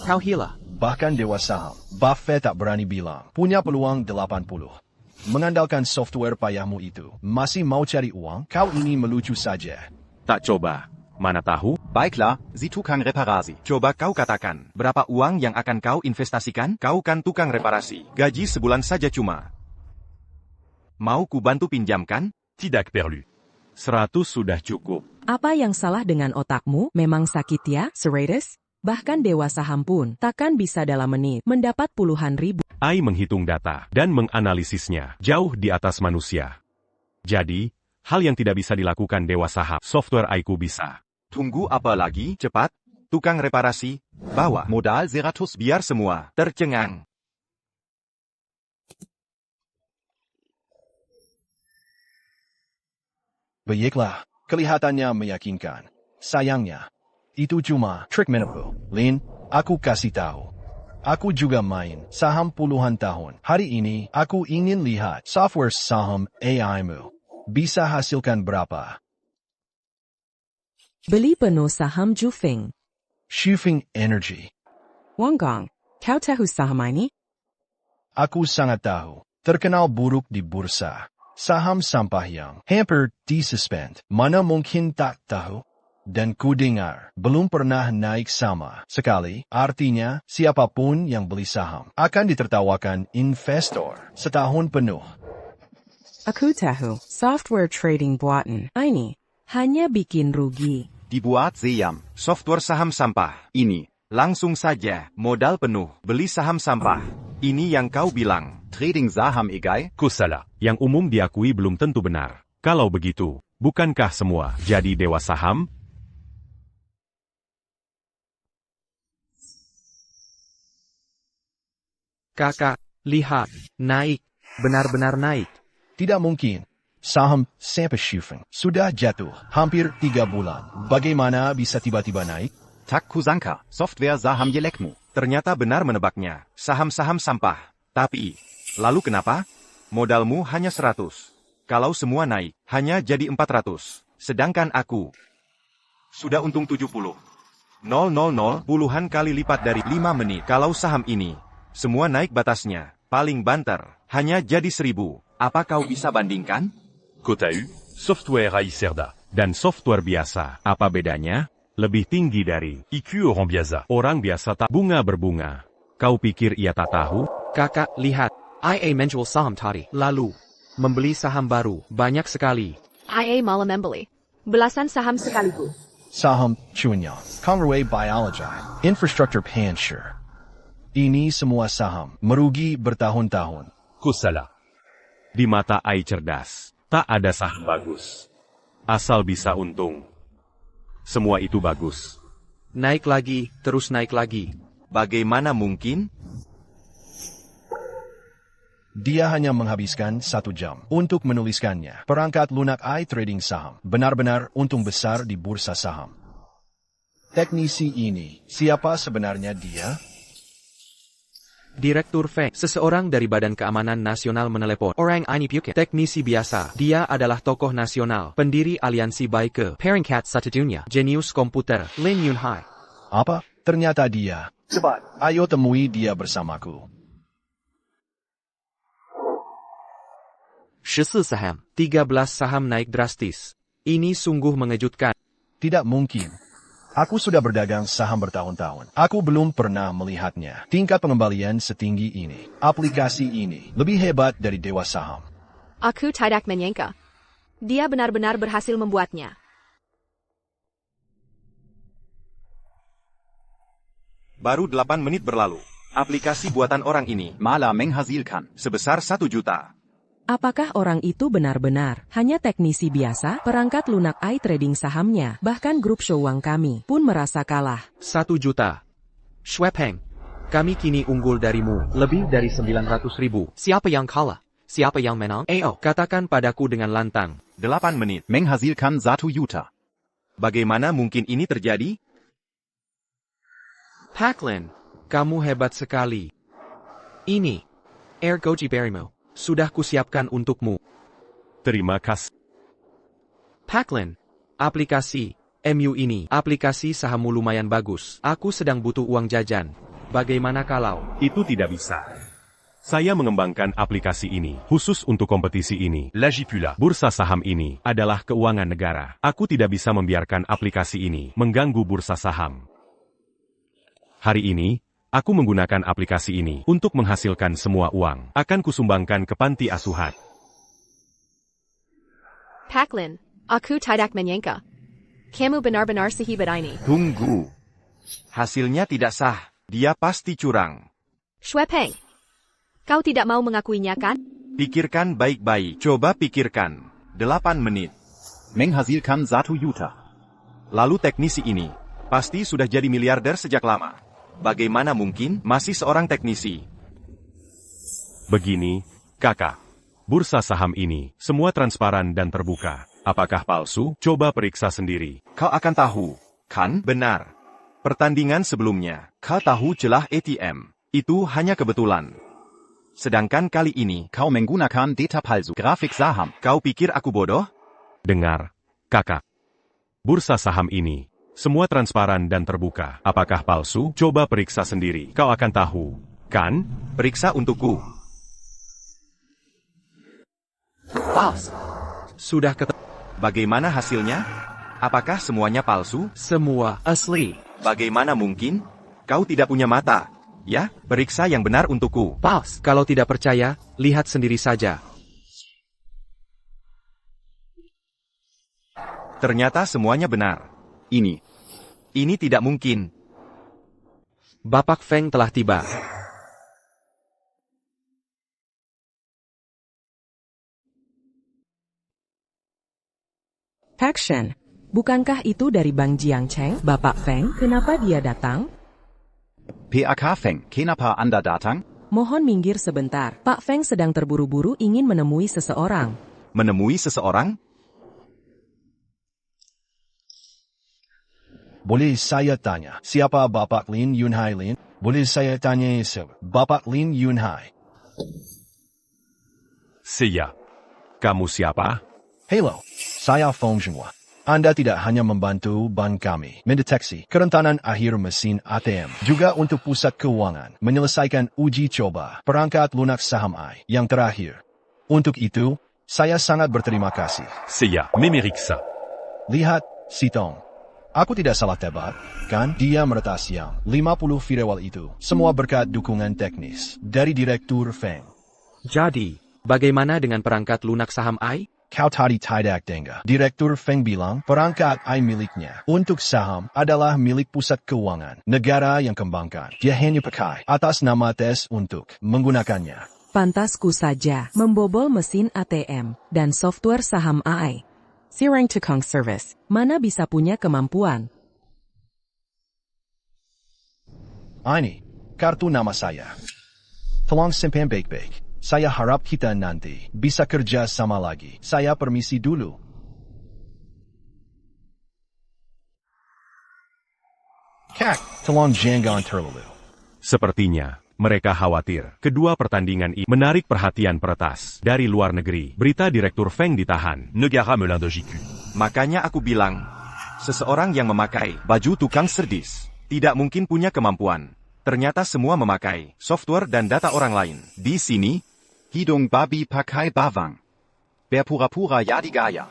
Kau hila.
Bahkan dewa saham, Buffett tak berani bilang. Punya peluang 80. Mengandalkan software payahmu itu. Masih mau cari uang? Kau ini melucu saja.
Tak coba. Mana tahu?
Baiklah, si tukang reparasi.
Coba kau katakan, berapa uang yang akan kau investasikan? Kau kan tukang reparasi. Gaji sebulan saja cuma. Mau ku bantu pinjamkan?
Tidak perlu.
100 sudah cukup.
Apa yang salah dengan otakmu? Memang sakit ya, Seratus? Bahkan dewa saham pun takkan bisa dalam menit mendapat puluhan ribu.
AI menghitung data dan menganalisisnya jauh di atas manusia. Jadi, hal yang tidak bisa dilakukan dewa saham, software AI-ku bisa.
Tunggu apa lagi? Cepat, tukang reparasi, bawa.
Modal 100.
Biar semua tercengang.
Baiklah, kelihatannya meyakinkan. Sayangnya, itu cuma trik menipu. Lin, aku kasih tahu. Aku juga main saham puluhan tahun. Hari ini, aku ingin lihat software saham AI-mu. Bisa hasilkan berapa?
Beli penuh saham Jufeng.
Shufeng Energy.
Wang Gong, kau tahu saham ini?
Aku sangat tahu. Terkenal buruk di bursa. Saham sampah yang hampir disuspend. Mana mungkin tak tahu? Dan ku dengar, belum pernah naik sama sekali. Artinya, siapapun yang beli saham akan ditertawakan investor setahun penuh.
Aku tahu, software trading buatan ini hanya bikin rugi.
Dibuat Siam.
Software saham sampah. Ini, langsung saja, modal penuh, beli saham sampah. Ini yang kau bilang.
Trading saham egal.
Kusala.
Yang umum diakui belum tentu benar. Kalau begitu, bukankah semua jadi dewa saham?
Kakak, lihat. Naik. Benar-benar naik.
Tidak mungkin. Saham sampai Shufeng sudah jatuh hampir 3 bulan. Bagaimana bisa tiba-tiba naik?
Tak kusangka. Software saham jelekmu.
Ternyata benar menebaknya. Saham-saham sampah. Tapi, lalu kenapa? Modalmu hanya 100. Kalau semua naik, hanya jadi 400. Sedangkan aku sudah untung 70. 000 puluhan kali lipat dari 5 menit. Kalau saham ini, semua naik batasnya, paling banter, hanya jadi 1000. Apa kau bisa bandingkan?
Quota U, software Aicerda.
Dan software biasa, apa bedanya? Lebih tinggi dari
IQ Orambiaza.
orang biasa tak bunga berbunga. Kau pikir ia tak tahu?
Kakak, lihat. IA menjual saham tadi. Lalu, membeli saham baru, banyak sekali.
IA malah membeli belasan saham sekaligus.
Saham Chunya, Conway Biology, Infrastructure Pansure. Ini semua saham merugi bertahun-tahun.
Kosala.
Di mata AI cerdas, tak ada saham bagus. Asal bisa untung. Semua itu bagus.
Naik lagi, terus naik lagi.
Bagaimana mungkin?
Dia hanya menghabiskan 1 jam untuk menuliskannya. Perangkat lunak trading saham benar-benar untung besar di bursa saham. Teknisi ini, siapa sebenarnya dia?
Direktur Feng, seseorang dari Badan Keamanan Nasional menelepon orang ini Pukit. Teknisi biasa, dia adalah tokoh nasional, pendiri aliansi Baike, Peringkat Satu Dunia, jenius komputer, Lin Yunhai.
Apa? Ternyata dia. Cepat, ayo temui dia bersamaku.
14 saham, 13 saham naik drastis. Ini sungguh mengejutkan.
Tidak mungkin. Aku sudah berdagang saham bertahun-tahun. Aku belum pernah melihatnya. Tingkat pengembalian setinggi ini. Aplikasi ini lebih hebat dari dewa saham.
Aku tidak menyangka. Dia benar-benar berhasil membuatnya.
Baru 8 menit berlalu. Aplikasi buatan orang ini
malah menghasilkan
sebesar 1 juta.
Apakah orang itu benar-benar hanya teknisi biasa? Perangkat lunak trading sahamnya, bahkan grup Shouwang kami pun merasa kalah.
1 juta. Schwepeng, kami kini unggul darimu, lebih dari 900.000. Siapa yang kalah? Siapa yang menang? Ayo, katakan padaku dengan lantang.
8 menit.
menghasilkan 1 juta.
Bagaimana mungkin ini terjadi?
Paklin, kamu hebat sekali. Ini, Air Goji Berimo, sudah kusiapkan untukmu.
Terima kasih.
Paklin, aplikasi MU ini, aplikasi sahammu lumayan bagus. Aku sedang butuh uang jajan. Bagaimana kalau?
Itu tidak bisa. Saya mengembangkan aplikasi ini khusus untuk kompetisi ini.
Lagipula.
Bursa saham ini adalah keuangan negara. Aku tidak bisa membiarkan aplikasi ini mengganggu bursa saham. Hari ini, aku menggunakan aplikasi ini untuk menghasilkan semua uang. Akan kusumbangkan ke panti asuhan.
Paklin, aku tidak menyangka. Kamu benar-benar sehebat ini.
Tunggu. Hasilnya tidak sah. Dia pasti curang.
Schwepeng, kau tidak mau mengakuinya kan?
Pikirkan baik-baik. Coba pikirkan. 8 menit.
menghasilkan 1 juta.
Lalu teknisi ini pasti sudah jadi miliarder sejak lama. Bagaimana mungkin masih seorang teknisi?
Begini, kakak. Bursa saham ini semua transparan dan terbuka. Apakah palsu? Coba periksa sendiri.
Kau akan tahu, kan? Benar. Pertandingan sebelumnya, kau tahu celah ATM. Itu hanya kebetulan. Sedangkan kali ini,
Kau menggunakan data palsu. Grafik saham.
kau pikir aku bodoh?
Dengar, kakak. Bursa saham ini semua transparan dan terbuka. Apakah palsu? Coba periksa sendiri. Kau akan tahu, kan?
Periksa untukku.
Pals. Sudah ketemu.
Bagaimana hasilnya? Apakah semuanya palsu?
Semua asli.
Bagaimana mungkin? Kau tidak punya mata. Ya, periksa yang benar untukku.
Pals. Kalau tidak percaya, lihat sendiri saja.
Ternyata semuanya benar.
Ini
tidak mungkin.
Bapak Feng telah tiba.
Action. Bukankah itu dari Bang Jiangcheng? Bapak Feng, kenapa dia datang?
PAK Feng. Kenapa Anda datang?
Mohon minggir sebentar. Pak Feng sedang terburu-buru ingin menemui seseorang.
Menemui seseorang?
Boleh saya tanya, siapa Bapak Lin Yunhai Lin? Boleh saya tanya siapa Bapak Lin Yunhai?
Seiya.
Kamu siapa?
Hello, saya Feng Zhenhua. Anda tidak hanya membantu bank kami mendeteksi kerentanan akhir mesin ATM, juga untuk pusat keuangan menyelesaikan uji coba perangkat lunak saham AI yang terakhir. Untuk itu, saya sangat berterima kasih.
Seiya, Memeriksa.
Lihat, Sitong. Aku tidak salah tebak, kan? Dia meretas yang 50 firewall itu, semua berkat dukungan teknis dari Direktur Feng.
Jadi, bagaimana dengan perangkat lunak saham AI?
Kau tadi tidak dengar. Direktur Feng bilang perangkat AI miliknya untuk saham adalah milik pusat keuangan negara yang kembangkan. Dia hanya pakai atas nama tes untuk menggunakannya.
Pantasku saja membobol mesin ATM dan software saham AI. Si Rang Tukang Service, mana bisa punya kemampuan?
Ini, kartu nama saya. Tolong simpan baik-baik. Saya harap kita nanti bisa kerja sama lagi. Saya permisi dulu. Kak, tolong jangan terlalu.
Sepertinya, mereka khawatir. Kedua pertandingan ini menarik perhatian peretas. Dari luar negeri, berita Direktur Feng ditahan.
Negara Melin de JQ.
Makanya aku bilang, seseorang yang memakai baju tukang serdis tidak mungkin punya kemampuan. Ternyata semua memakai software dan data orang lain. Di sini,
Hidung babi pakai bawang. Berpura-pura jadi gaya.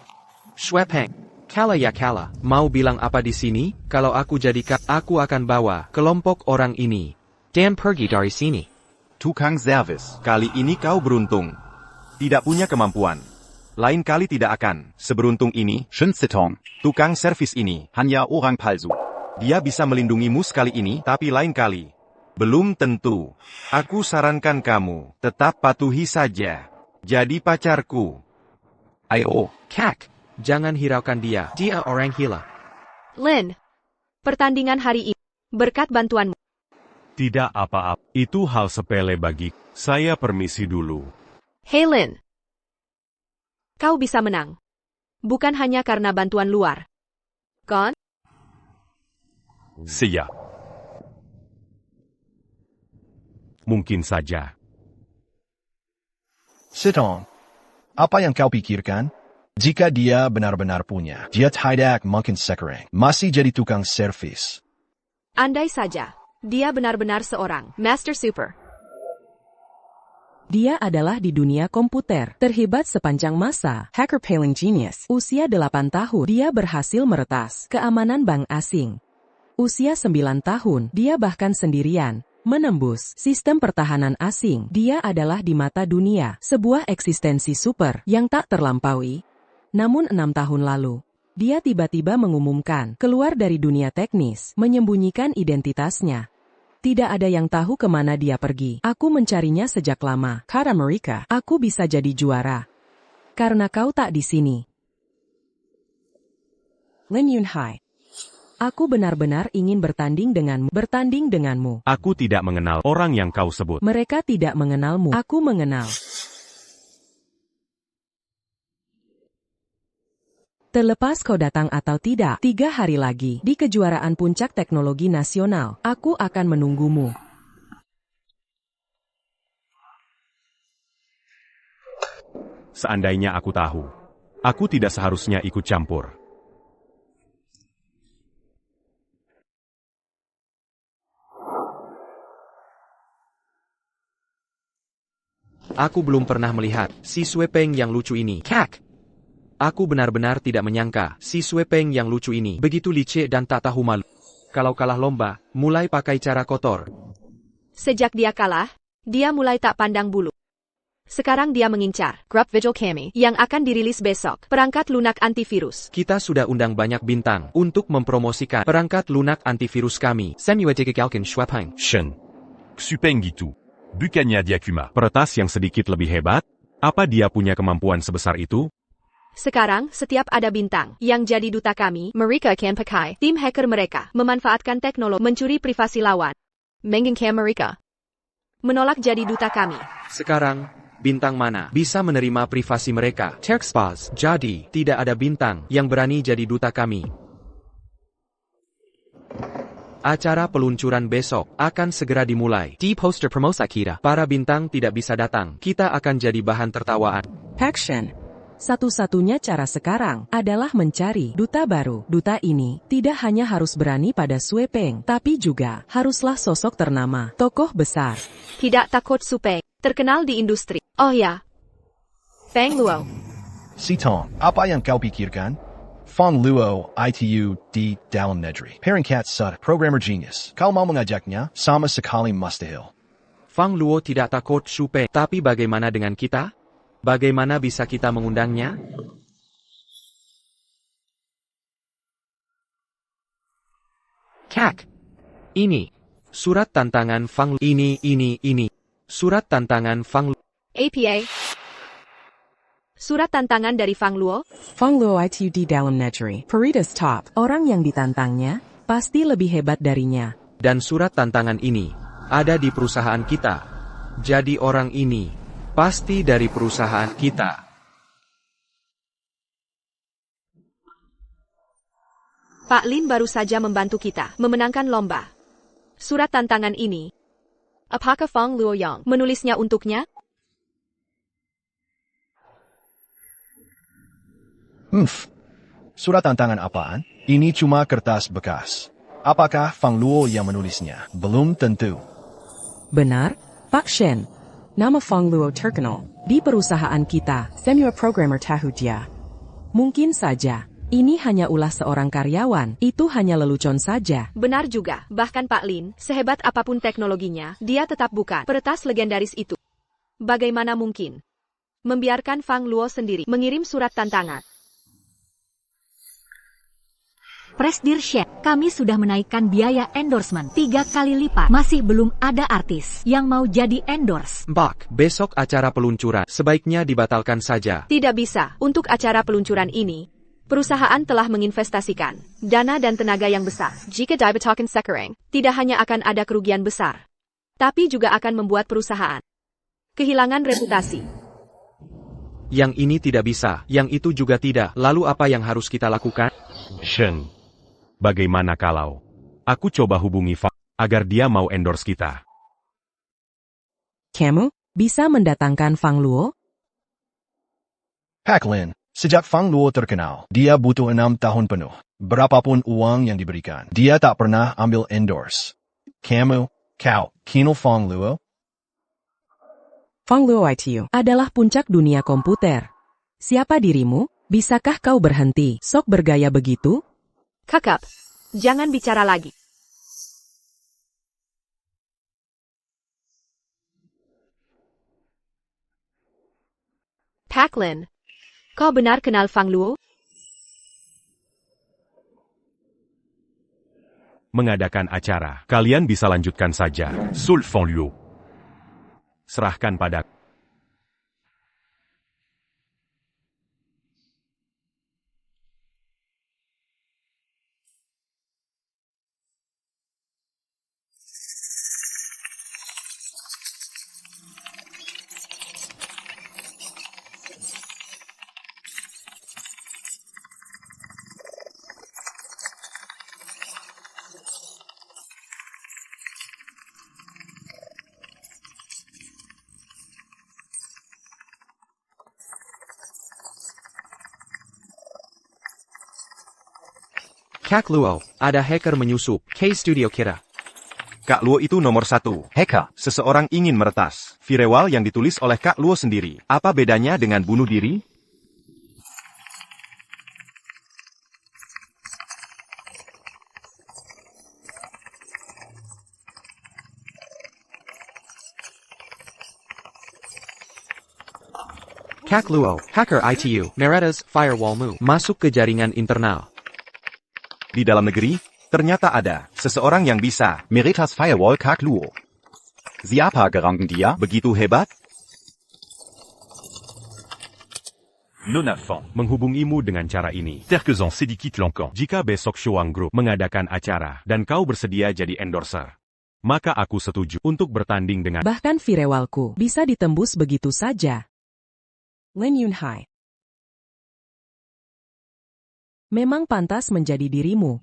Schwepeng, kala ya kala, mau bilang apa di sini? Kalau aku jadi aku akan bawa kelompok orang ini. Dan pergi dari sini.
tukang servis. Kali ini kau beruntung. Tidak punya kemampuan. Lain kali tidak akan seberuntung ini.
Shen Sitong.
Tukang servis ini
Hanya orang palsu.
dia bisa melindungimu sekali ini, tapi lain kali belum tentu. Aku sarankan kamu tetap patuhi saja. Jadi pacarku.
Ayo.
Kak, jangan hiraukan dia. Dia orang gila.
Lin, pertandingan hari ini berkat bantuanmu.
Tidak apa-apa, itu hal sepele bagi. Saya permisi dulu.
Hey Lin, kau bisa menang. Bukan hanya karena bantuan luar. Kan?
Seiya. Mungkin saja.
Sitong, apa yang kau pikirkan? Jika dia benar-benar punya, dia tidak mungkin sekarang masih jadi tukang servis.
Andai saja, dia benar-benar seorang Master Super.
Dia adalah di dunia komputer, terhebat sepanjang masa, hacker paling genius. Usia 8 tahun, dia berhasil meretas keamanan bank asing. Usia 9 tahun, dia bahkan sendirian menembus sistem pertahanan asing. Dia adalah di mata dunia, sebuah eksistensi super yang tak terlampaui. Namun 6 tahun lalu, dia tiba-tiba mengumumkan keluar dari dunia teknis, menyembunyikan identitasnya. Tidak ada yang tahu kemana dia pergi. Aku mencarinya sejak lama. Kata mereka, aku bisa jadi juara. Karena kau tak di sini. Lin Yunhai. Aku benar-benar ingin bertanding denganmu.
Aku tidak mengenal orang yang kau sebut.
Mereka tidak mengenalmu. Aku mengenal. Terlepas kau datang atau tidak, 3 hari lagi, di kejuaraan puncak teknologi nasional, aku akan menunggumu.
Seandainya aku tahu, aku tidak seharusnya ikut campur.
Aku belum pernah melihat si Swepeng yang lucu ini. Kak! Aku benar-benar tidak menyangka si Swepeng yang lucu ini begitu licik dan tak tahu malu. Kalau kalah lomba, mulai pakai cara kotor.
Sejak dia kalah, dia mulai tak pandang bulu. Sekarang dia mengincar Grup Vigil Kami yang akan dirilis besok, perangkat lunak antivirus.
Kita sudah undang banyak bintang untuk mempromosikan perangkat lunak antivirus kami. Samuetekekalken Schwepeng.
Shen. Xupeng gitu. Bukanya Diakuma.
Peretas yang sedikit lebih hebat? Apa dia punya kemampuan sebesar itu?
Sekarang, setiap ada bintang yang jadi duta kami, mereka akan pakai tim hacker mereka, memanfaatkan teknologi mencuri privasi lawan. Mengingkam mereka. Menolak jadi duta kami.
Sekarang, bintang mana bisa menerima privasi mereka? Terkspaz. Jadi, tidak ada bintang yang berani jadi duta kami. Acara peluncuran besok akan segera dimulai. Di poster promosi kita, para bintang tidak bisa datang. Kita akan jadi bahan tertawaan.
Action. Satu-satunya cara sekarang adalah mencari duta baru. Duta ini tidak hanya harus berani pada Sue Peng, tapi juga haruslah sosok ternama, tokoh besar.
Tidak takut Su Peng, terkenal di industri. Oh ya. Feng Luo.
Si Tong, apa yang kau pikirkan? Feng Luo, ITU, di dalam negeri. Peringkat sud, programmer genius. Kau mau mengajaknya? Sama sekali mustahil.
Fang Luo tidak takut Su Peng, tapi bagaimana dengan kita? Bagaimana bisa kita mengundangnya? Kak. Ini. Surat tantangan Fang Luo. Ini. Surat tantangan Fang Luo.
APA. Surat tantangan dari Fang Luo.
Feng Luo ITU di dalam negeri. Peritas top. Orang yang ditantangnya pasti lebih hebat darinya.
Dan surat tantangan ini ada di perusahaan kita. Jadi orang ini pasti dari perusahaan kita.
Pak Lin baru saja membantu kita memenangkan lomba. Surat tantangan ini, apakah Feng Luo yang menulisnya untuknya?
Surat tantangan apaan? Ini cuma kertas bekas. Apakah Feng Luo yang menulisnya? Belum tentu.
Benar, Pak Shen. Nama Feng Luo terkenal di perusahaan kita, senior programmer tahu dia. Mungkin saja, ini hanya ulah seorang karyawan, itu hanya lelucon saja.
Benar juga, bahkan Pak Lin, sehebat apapun teknologinya, dia tetap bukan peretas legendaris itu. Bagaimana mungkin membiarkan Feng Luo sendiri mengirim surat tantangan?
Presdir Chef, kami sudah menaikkan biaya endorsement 3 kali lipat. Masih belum ada artis yang mau jadi endorse.
Mbak, besok acara peluncuran sebaiknya dibatalkan saja.
Tidak bisa. Untuk acara peluncuran ini, perusahaan telah menginvestasikan dana dan tenaga yang besar. Jika dibetakan sekarang, tidak hanya akan ada kerugian besar, tapi juga akan membuat perusahaan kehilangan reputasi.
Yang ini tidak bisa, yang itu juga tidak. Lalu apa yang harus kita lakukan?
Shen, bagaimana kalau aku coba hubungi Fang agar dia mau endorse kita?
Kamu bisa mendatangkan Feng Luo?
Pak Lin, sejak Feng Luo terkenal, dia butuh 6 tahun penuh. Berapapun uang yang diberikan, dia tak pernah ambil endorse. Kau kenal Feng Luo?
Feng Luo ITU adalah puncak dunia komputer. Siapa dirimu? Bisakah kau berhenti sok bergaya begitu?
Kakak, jangan bicara lagi. Pak Lin, kau benar kenal Feng Luo?
Mengadakan acara, kalian bisa lanjutkan saja. Sul Feng Luo. Serahkan pada
Kak Luo, ada hacker menyusup K-Studio kita.
Kak Luo itu nomor 1.
Hacker.
Seseorang ingin meretas firewall yang ditulis oleh Kak Luo sendiri. Apa bedanya dengan bunuh diri?
Kak Luo, hacker ITU, meretas firewallmu masuk ke jaringan internal.
Di dalam negeri, ternyata ada seseorang yang bisa.
Meritas Firewall Kak Luo. Siapa gerangen dia?
Begitu hebat?
Nona Fang.
menghubungimu dengan cara ini.
Terkezan Sedikit Lankan.
Jika besok Shuang Group mengadakan acara dan kau bersedia jadi endorser, maka aku setuju untuk bertanding dengan
Bahkan firewallku bisa ditembus begitu saja. Lin Yunhai. Memang pantas menjadi dirimu.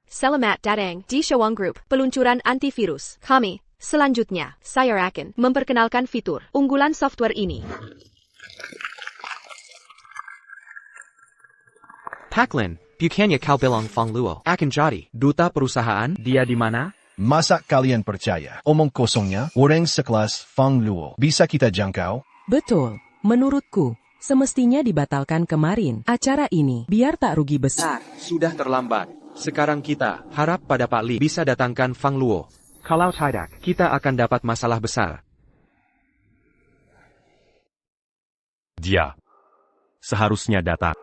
Selamat datang di Shuang Group, peluncuran antivirus. Kami Selanjutnya, saya akan memperkenalkan fitur unggulan software ini.
Paklin, bukannya kau bilang Fang Luo akan jadi duta perusahaan? Dia di mana?
Masa kalian percaya? Omong kosongnya, orang sekelas Fang Luo bisa kita jangkau?
Betul. Menurutku, semestinya dibatalkan kemarin acara ini, biar tak rugi besar.
Sudah terlambat. Sekarang kita harap pada Pak Li bisa datangkan Fang Luo. Kalau tidak, kita akan dapat masalah besar.
Dia seharusnya datang.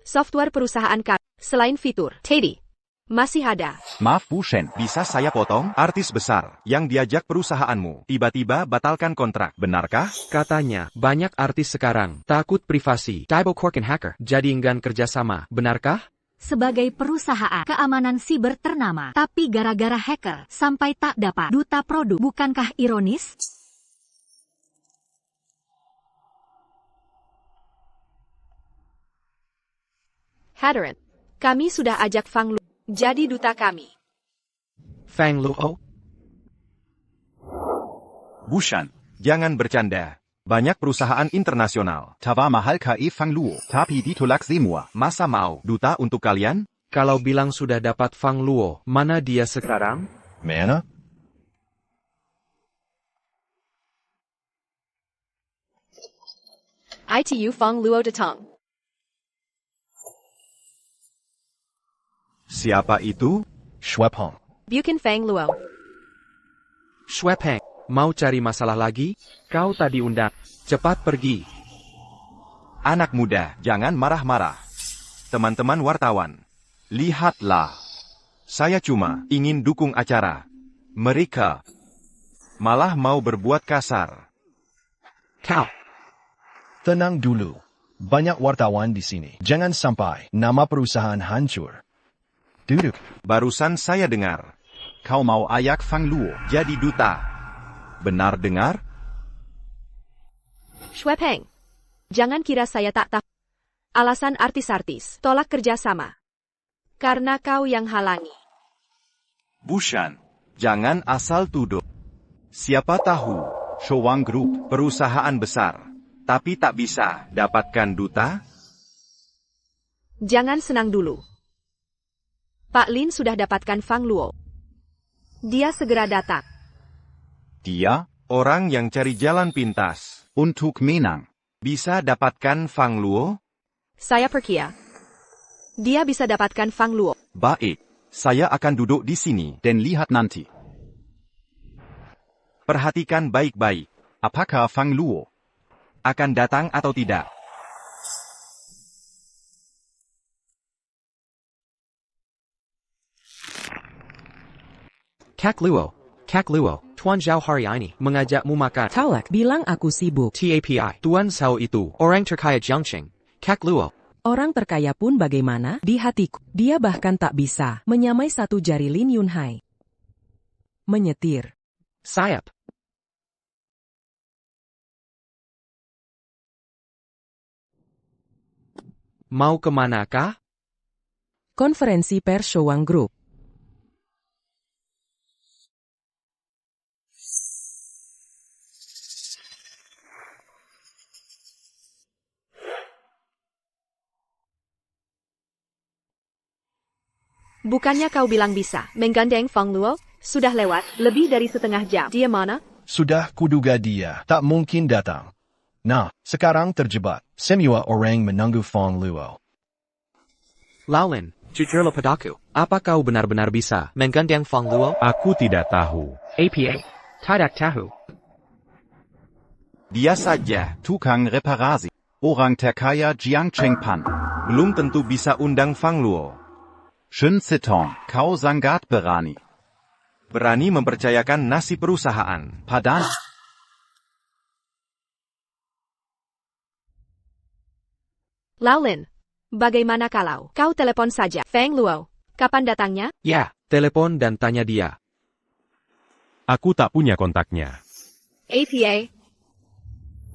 Software perusahaan kami, selain fitur Teddy, masih ada.
Maaf Bu Shen.
Bisa saya potong? Artis besar yang diajak perusahaanmu tiba-tiba batalkan kontrak, benarkah?
Katanya, banyak artis sekarang takut privasi. Daibo Korken hacker jadi enggan kerjasama, benarkah?
Sebagai perusahaan keamanan siber ternama, tapi gara-gara hacker sampai tak dapat duta produk, bukankah ironis?
Hadirin, kami sudah ajak Fang Luo jadi duta kami.
Fang Luo?
Bushan, jangan bercanda. Banyak perusahaan internasional.
Tawa mahal KE Fang Luo, tapi ditolak semua.
Masa mau duta untuk kalian?
Kalau bilang sudah dapat Fang Luo, mana dia sekarang?
Mana?
ITU Fang Luo datang.
Siapa itu?
Schwephong.
Bukan Fang Luo.
Schwepeng, mau cari masalah lagi? Kau tadi undang. Cepat pergi.
Anak muda, jangan marah-marah. Teman-teman wartawan, lihatlah. Saya cuma ingin dukung acara. Mereka malah mau berbuat kasar.
Kau.
Tenang dulu. Banyak wartawan di sini. Jangan sampai nama perusahaan hancur. Duduk.
Barusan saya dengar,
Kau mau ayak Fang Luo.
jadi duta. Benar dengar?
Schwepeng, jangan kira saya tak tahu. Alasan artis-artis tolak kerjasama. Karena kau yang halangi.
Bushan, jangan asal tuduh. Siapa tahu,
Showang Group.
perusahaan besar, tapi tak bisa dapatkan duta?
Jangan senang dulu. Pak Lin sudah dapatkan Fang Luo. Dia segera datang.
Dia,
Orang yang cari jalan pintas,
untuk menang.
bisa dapatkan Fang Luo?
Saya percaya. Dia bisa dapatkan Fang Luo.
Baik, saya akan duduk di sini.
Dan lihat nanti.
Perhatikan baik-baik.
Apakah Fang Luo
Akan datang atau tidak?
Kak Luo, Tuan Zhao hari ini mengajakmu makan.
Talak bilang aku sibuk.
TAPI, Tuan Zhao itu, orang terkaya Jiangqing. Kak Luo.
Orang terkaya pun bagaimana? Di hatiku, dia bahkan tak bisa menyamai satu jari Lin Yunhai. Menyetir.
Sayap. Mau kemanakah?
Konferensi pers Showang Group.
Bukannya kau bilang bisa menggandeng Fang Luo? Sudah lewat lebih dari setengah jam. Dia mana?
Sudah kuduga dia tak mungkin datang. Nah, sekarang terjebak. Semua orang menunggu Fang Luo.
Laulin, jujurlah padaku. Apa kau benar-benar bisa menggandeng Fang Luo?
Aku tidak tahu.
APA, tidak tahu.
Dia saja,
tukang reparasi. Orang terkaya Jiangqing Pan.
belum tentu bisa undang Fang Luo.
Shen Sitong, kau sangat berani.
Berani mempercayakan nasib perusahaan.
Padan.
Laulin, bagaimana kalau kau telepon saja Fang Luo? Kapan datangnya?
Ya, telepon dan tanya dia.
Aku tak punya kontaknya.
APA,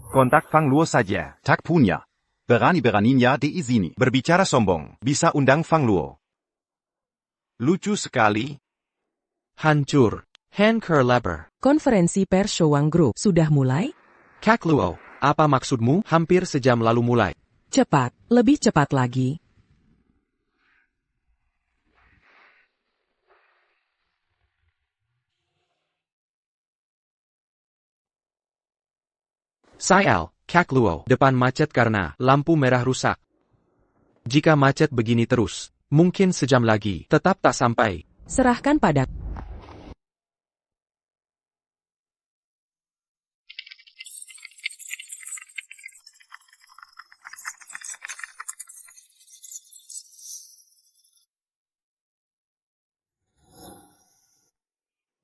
Kontak Fang Luo saja.
Tak punya. Berani-beraninya diizini.
Berbicara sombong, bisa undang Fang Luo. Lucu sekali.
Hancur. Hacker Leper.
Konferensi pers Showang Group sudah mulai?
Kak Luo, apa maksudmu? Hampir sejam lalu mulai.
Cepat, lebih cepat lagi.
Sayal, Kak Luo, depan macet karena lampu merah rusak. Jika macet begini terus, mungkin sejam lagi tetap tak sampai.
Serahkan pada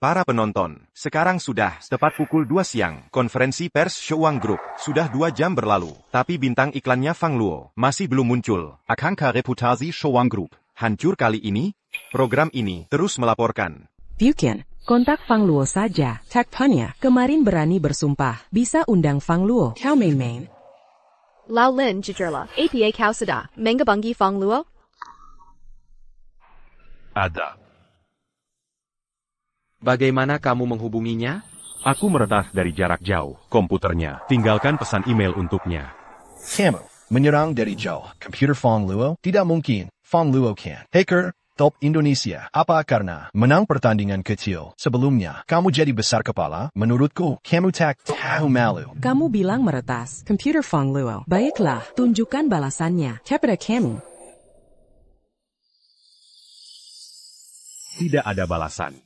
Para penonton, sekarang sudah tepat pukul 2 siang. Konferensi pers Showang Group sudah 2 jam berlalu, tapi bintang iklannya Fang Luo masih belum muncul.
Akankah reputasi Showang Group
Hancur kali ini? Program ini terus melaporkan.
Bukan, kontak Fang Luo saja. Takpanya kemarin berani bersumpah bisa undang Fang Luo. Kau main-main.
Lao Lin Jijurla, APA Kau Sada, Mengabungi Fang Luo?
Ada.
Bagaimana kamu menghubunginya?
Aku meretas dari jarak jauh komputernya. Tinggalkan pesan email untuknya.
Kamu menyerang dari jauh. Komputer Fang Luo? Tidak mungkin. Fang Luo kan. Hacker top Indonesia. Apa karena menang pertandingan kecil sebelumnya kamu jadi besar kepala? Menurutku, kamu tak tahu malu.
Kamu bilang meretas. Computer Fang Luo. Baiklah, tunjukkan balasannya. Kepada kamu.
Tidak ada balasan.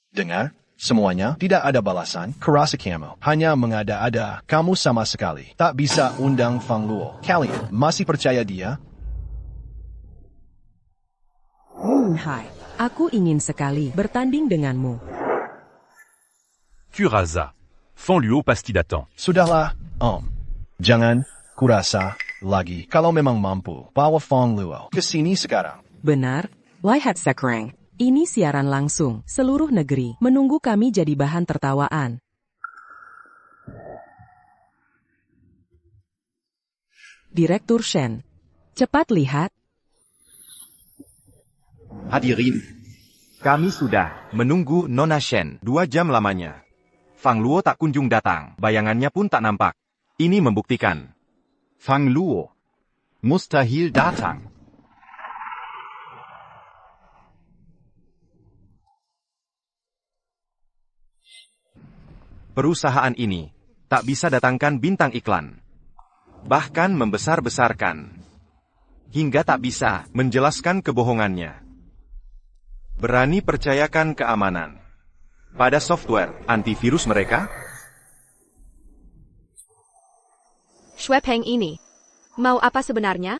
Dengar, semuanya tidak ada balasan. Kerasa kamu hanya mengada-ada. Kamu sama sekali tak bisa undang Fang Luo. Kalian masih percaya dia?
Hai, aku ingin sekali bertanding denganmu.
Kurasa. Fang Luo pasti datang.
Sudahlah, Jangan kurasa lagi. Kalau memang mampu, bawa Fang Luo ke sini sekarang.
Benar, lihat sekarang. Ini siaran langsung, seluruh negeri menunggu kami jadi bahan tertawaan. Direktur Shen, cepat lihat.
Hadirin,
Kami sudah menunggu Nona Shen 2 jam lamanya. Fang Luo tak kunjung datang, bayangannya pun tak nampak. Ini membuktikan.
Fang Luo mustahil datang.
Perusahaan ini tak bisa datangkan bintang iklan. Bahkan membesar-besarkan. Hingga tak bisa menjelaskan kebohongannya. Berani percayakan keamanan pada software antivirus mereka?
Shwepeng ini. Mau apa sebenarnya?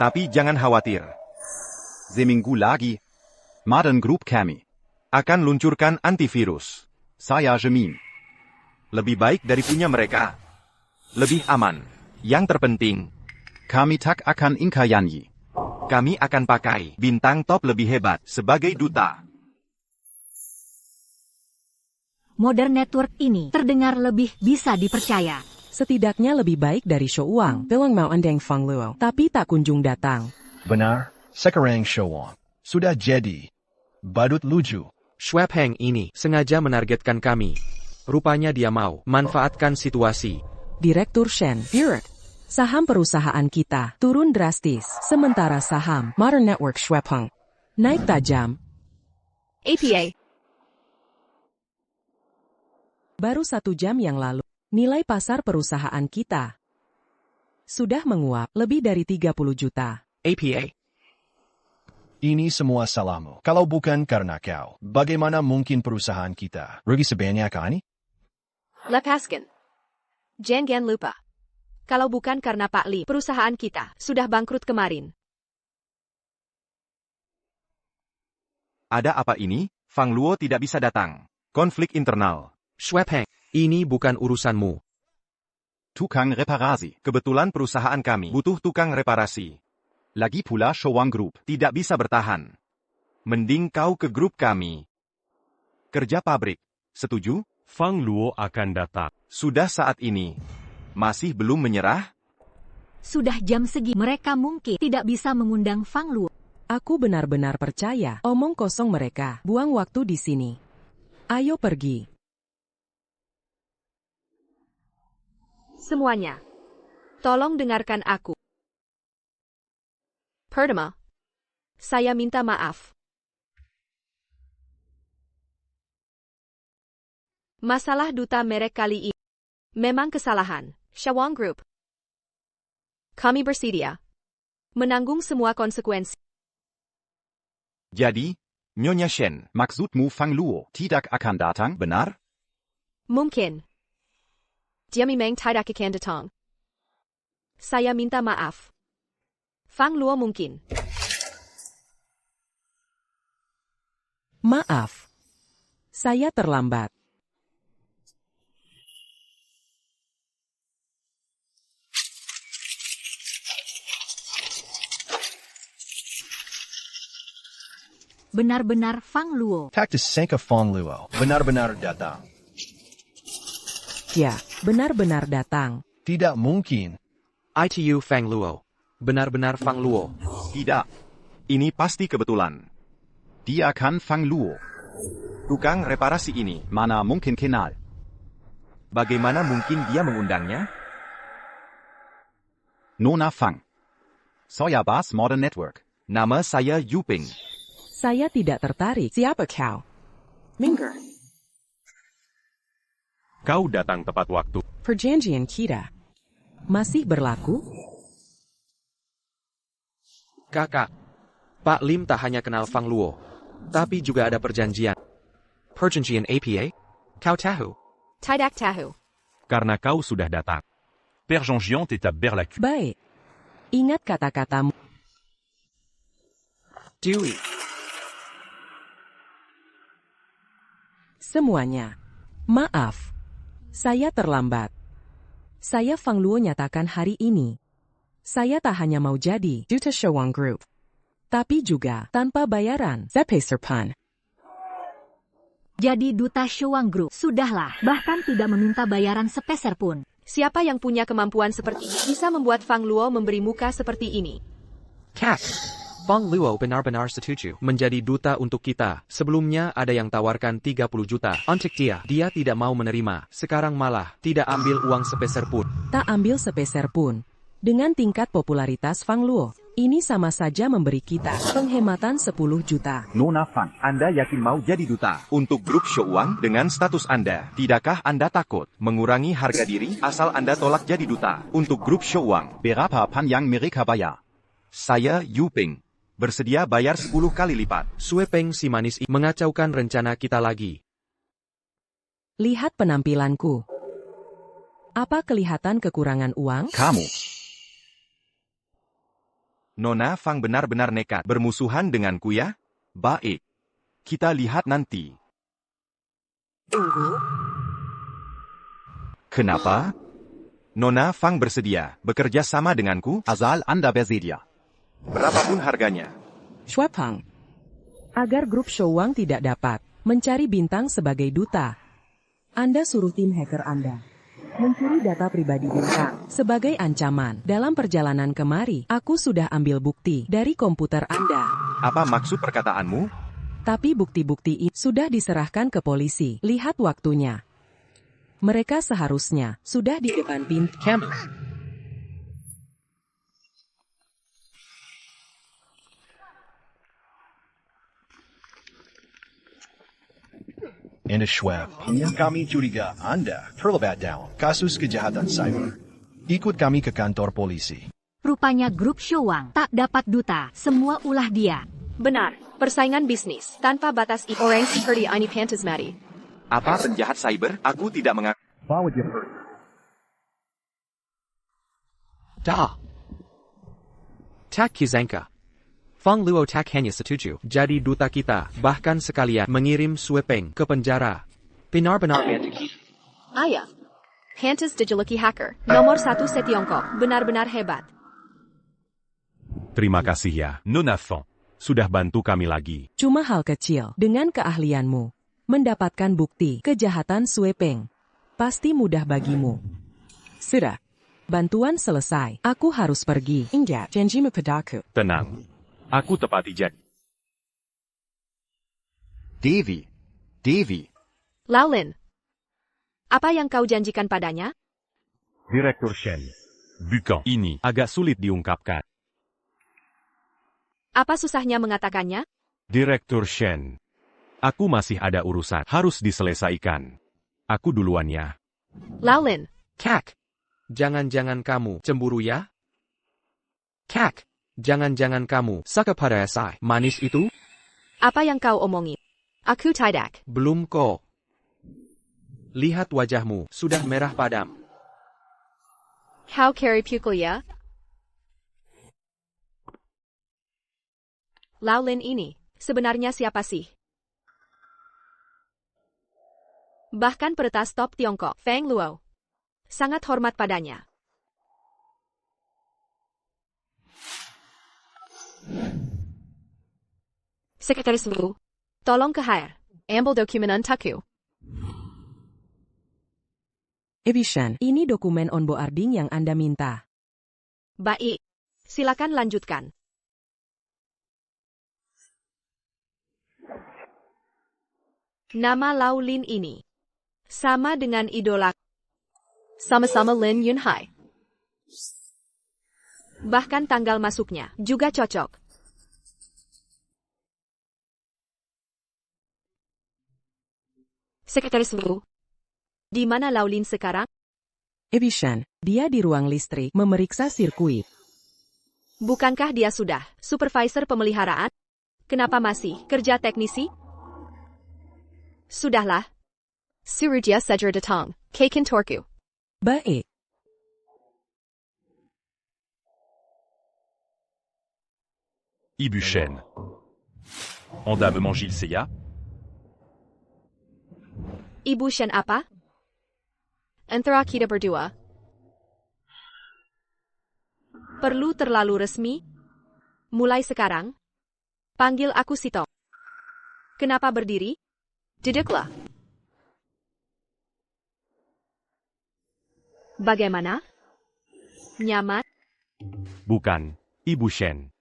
Tapi jangan khawatir.
Seminggu lagi, Madan Group kami
Akan luncurkan antivirus.
saya jamin.
Lebih baik dari punya mereka. Lebih aman. Yang terpenting,
Kami tak akan ingkayangi.
kami akan pakai bintang top lebih hebat sebagai duta.
Modern network ini terdengar lebih bisa dipercaya.
Setidaknya lebih baik dari Showang. Bilang mau undang Fang Luo, tapi tak kunjung datang.
Benar, sekarang Showang sudah jadi. Badut lucu.
Shwepeng ini sengaja menargetkan kami. Rupanya dia mau manfaatkan situasi.
Direktur Shen, Eric. Saham perusahaan kita turun drastis, sementara saham Modern Network Shwepeng naik tajam.
APA.
Baru 1 jam yang lalu, nilai pasar perusahaan kita sudah menguap lebih dari 30 juta.
APA.
Ini semua salahmu. Kalau bukan karena kau, bagaimana mungkin perusahaan kita rugi sebanyak ini?
Lepaskan. Jangan lupa. Kalau bukan karena Pak Li, perusahaan kita sudah bangkrut kemarin.
Ada apa ini? Fang Luo tidak bisa datang. Konflik internal.
Shwepeng, ini bukan urusanmu.
Tukang reparasi.
Kebetulan perusahaan kami butuh tukang reparasi.
Lagi pula Showang Group.
Tidak bisa bertahan. Mending kau ke grup kami. Kerja pabrik. Setuju?
Fang Luo akan datang.
Sudah saat ini. Masih belum menyerah?
Sudah jam segi mereka mungkin tidak bisa mengundang Fang Luo.
Aku benar-benar percaya. Omong kosong mereka. Buang waktu di sini. Ayo pergi.
Semuanya. Tolong dengarkan aku. Pertama, saya minta maaf. Masalah duta merek kali ini memang kesalahan Shawang Group. Kami bersedia menanggung semua konsekuensi.
Jadi, Nyonya Shen,
Maksudmu Fang Luo tidak akan datang, benar?
Mungkin. Dia memang tidak akan datang. Saya minta maaf. Fang Luo mungkin.
Maaf. Saya terlambat.
Benar-benar Fang Luo.
Taktis Sengka Fong Luo. Benar-benar datang.
Ya, benar-benar datang.
Tidak mungkin.
ITU Fang Luo. Benar-benar Fang Luo.
tidak. Ini pasti kebetulan.
Dia kan Fang Luo.
Tukang reparasi ini,
Mana mungkin kenal.
bagaimana mungkin dia mengundangnya?
Nona Fang. Soya Bas Modern Network.
Nama saya Yuping.
Saya tidak tertarik. Siapa kau? Minger.
Kau datang tepat waktu.
Perjanjian kita masih berlaku?
Kakak. Pak Lim tak hanya kenal Fang Luo, tapi juga ada perjanjian. Perjanjian APA? Kau tahu?
Tidak tahu.
Karena kau sudah datang.
Père Jean-Giant est à Berlacu.
Baik. Ingat kata-katamu.
Dewey.
Semuanya. Maaf. Saya terlambat. Saya Fang Luo nyatakan hari ini. Saya tak hanya mau jadi Duta Shawang Group, tapi juga tanpa bayaran. Zepe Serpan.
Jadi duta Shawang Group. Sudahlah, bahkan tidak meminta bayaran sepeser pun.
Siapa yang punya kemampuan seperti ini bisa membuat Fang Luo memberi muka seperti ini?
Cat. Fang Luo benar-benar setuju menjadi duta untuk kita. Sebelumnya ada yang tawarkan 30 juta untuk dia. Dia tidak mau menerima. Sekarang malah tidak ambil uang sepeser pun.
Tak ambil sepeser pun. Dengan tingkat popularitas Fang Luo, ini sama saja memberi kita penghematan 10 juta.
Nona Fang, Anda yakin mau jadi duta untuk grup Shouwang dengan status Anda? Tidakkah Anda takut mengurangi harga diri asal Anda tolak jadi duta untuk grup Shouwang?
Berapa pan yang mereka bayar?
Saya Yuping. Bersedia bayar 10 kali lipat.
Sue Peng si manis mengacaukan rencana kita lagi.
Lihat penampilanku. Apa kelihatan kekurangan uang?
Kamu.
Nona Fang benar-benar nekat bermusuhan denganku ya? Baik. Kita lihat nanti. Kenapa? Nona Fang bersedia bekerja sama denganku?
Asal Anda bersedia.
Berapapun harganya.
Shuapang. Agar grup Shouwang tidak dapat mencari bintang sebagai duta, Anda suruh tim hacker Anda mencuri data pribadi bintang sebagai ancaman. Dalam perjalanan kemari, aku sudah ambil bukti dari komputer Anda.
Apa maksud perkataanmu?
Tapi bukti-bukti ini sudah diserahkan ke polisi. Lihat waktunya. Mereka seharusnya sudah di depan pintu kampus.
Anda Schwab, kami curiga Anda terlibat dalam kasus kejahatan cyber. Ikut kami ke kantor polisi.
Rupanya grup Shawang tak dapat duta. Semua ulah dia.
Benar. Persaingan bisnis tanpa batas orang seperti ini pantas mati.
Apa penjahat cyber? Aku tidak mengaku.
Da. Tak Kizanka. Fang Luo tak hanya setuju jadi duta kita, bahkan sekalian mengirim Sue Peng ke penjara. Benar-benar
Ayah. Pantas dijuluki hacker. Nomor 1 se-Tiongkok. Benar-benar hebat.
Terima kasih ya, Nona Fang. Sudah bantu kami lagi.
Cuma hal kecil. Dengan keahlianmu mendapatkan bukti kejahatan Sue Peng pasti mudah bagimu. Sudah. Bantuan selesai. Aku harus pergi. Ingat janji padaku.
Tenang. Aku tepati janji.
Devi.
Laolin. Apa yang kau janjikan padanya?
Direktur Shen. Bukan. Ini agak sulit diungkapkan.
Apa susahnya mengatakannya?
Direktur Shen. Aku masih ada urusan harus diselesaikan. Aku duluan ya.
Laolin.
Kak, jangan-jangan kamu cemburu ya? Kak, jangan-jangan kamu suka pada si manis itu?
Apa yang kau omongin? Aku tidak.
Belum kok. Lihat wajahmu, sudah merah padam.
Kau carry pukul ya? Laolin ini, sebenarnya siapa sih? Bahkan peretas top Tiongkok, Feng Luo, sangat hormat padanya. Sekretaris Wu, tolong ke HR. Ambil dokumen untukku.
Ebishan, ini dokumen onboarding yang Anda minta.
Baik, silakan lanjutkan. Nama Laolin ini sama dengan idola. Sama-sama Lin Yunhai. Bahkan tanggal masuknya juga cocok. Sekretaris Wu, di mana Laolin sekarang?
Ebishan, dia di ruang listrik memeriksa sirkuit.
Bukankah dia sudah supervisor pemeliharaan? Kenapa masih kerja teknisi? Sudahlah. Surujia Sejer Datang, Kaikin Torku.
Baik.
Ibu Shen. Anda memanggil saya?
Ibu Shen apa? Antara kita berdua. Perlu terlalu resmi? Mulai sekarang, panggil aku Sito. Kenapa berdiri? Duduklah. Bagaimana? Nyaman?
Bukan, Ibu Shen.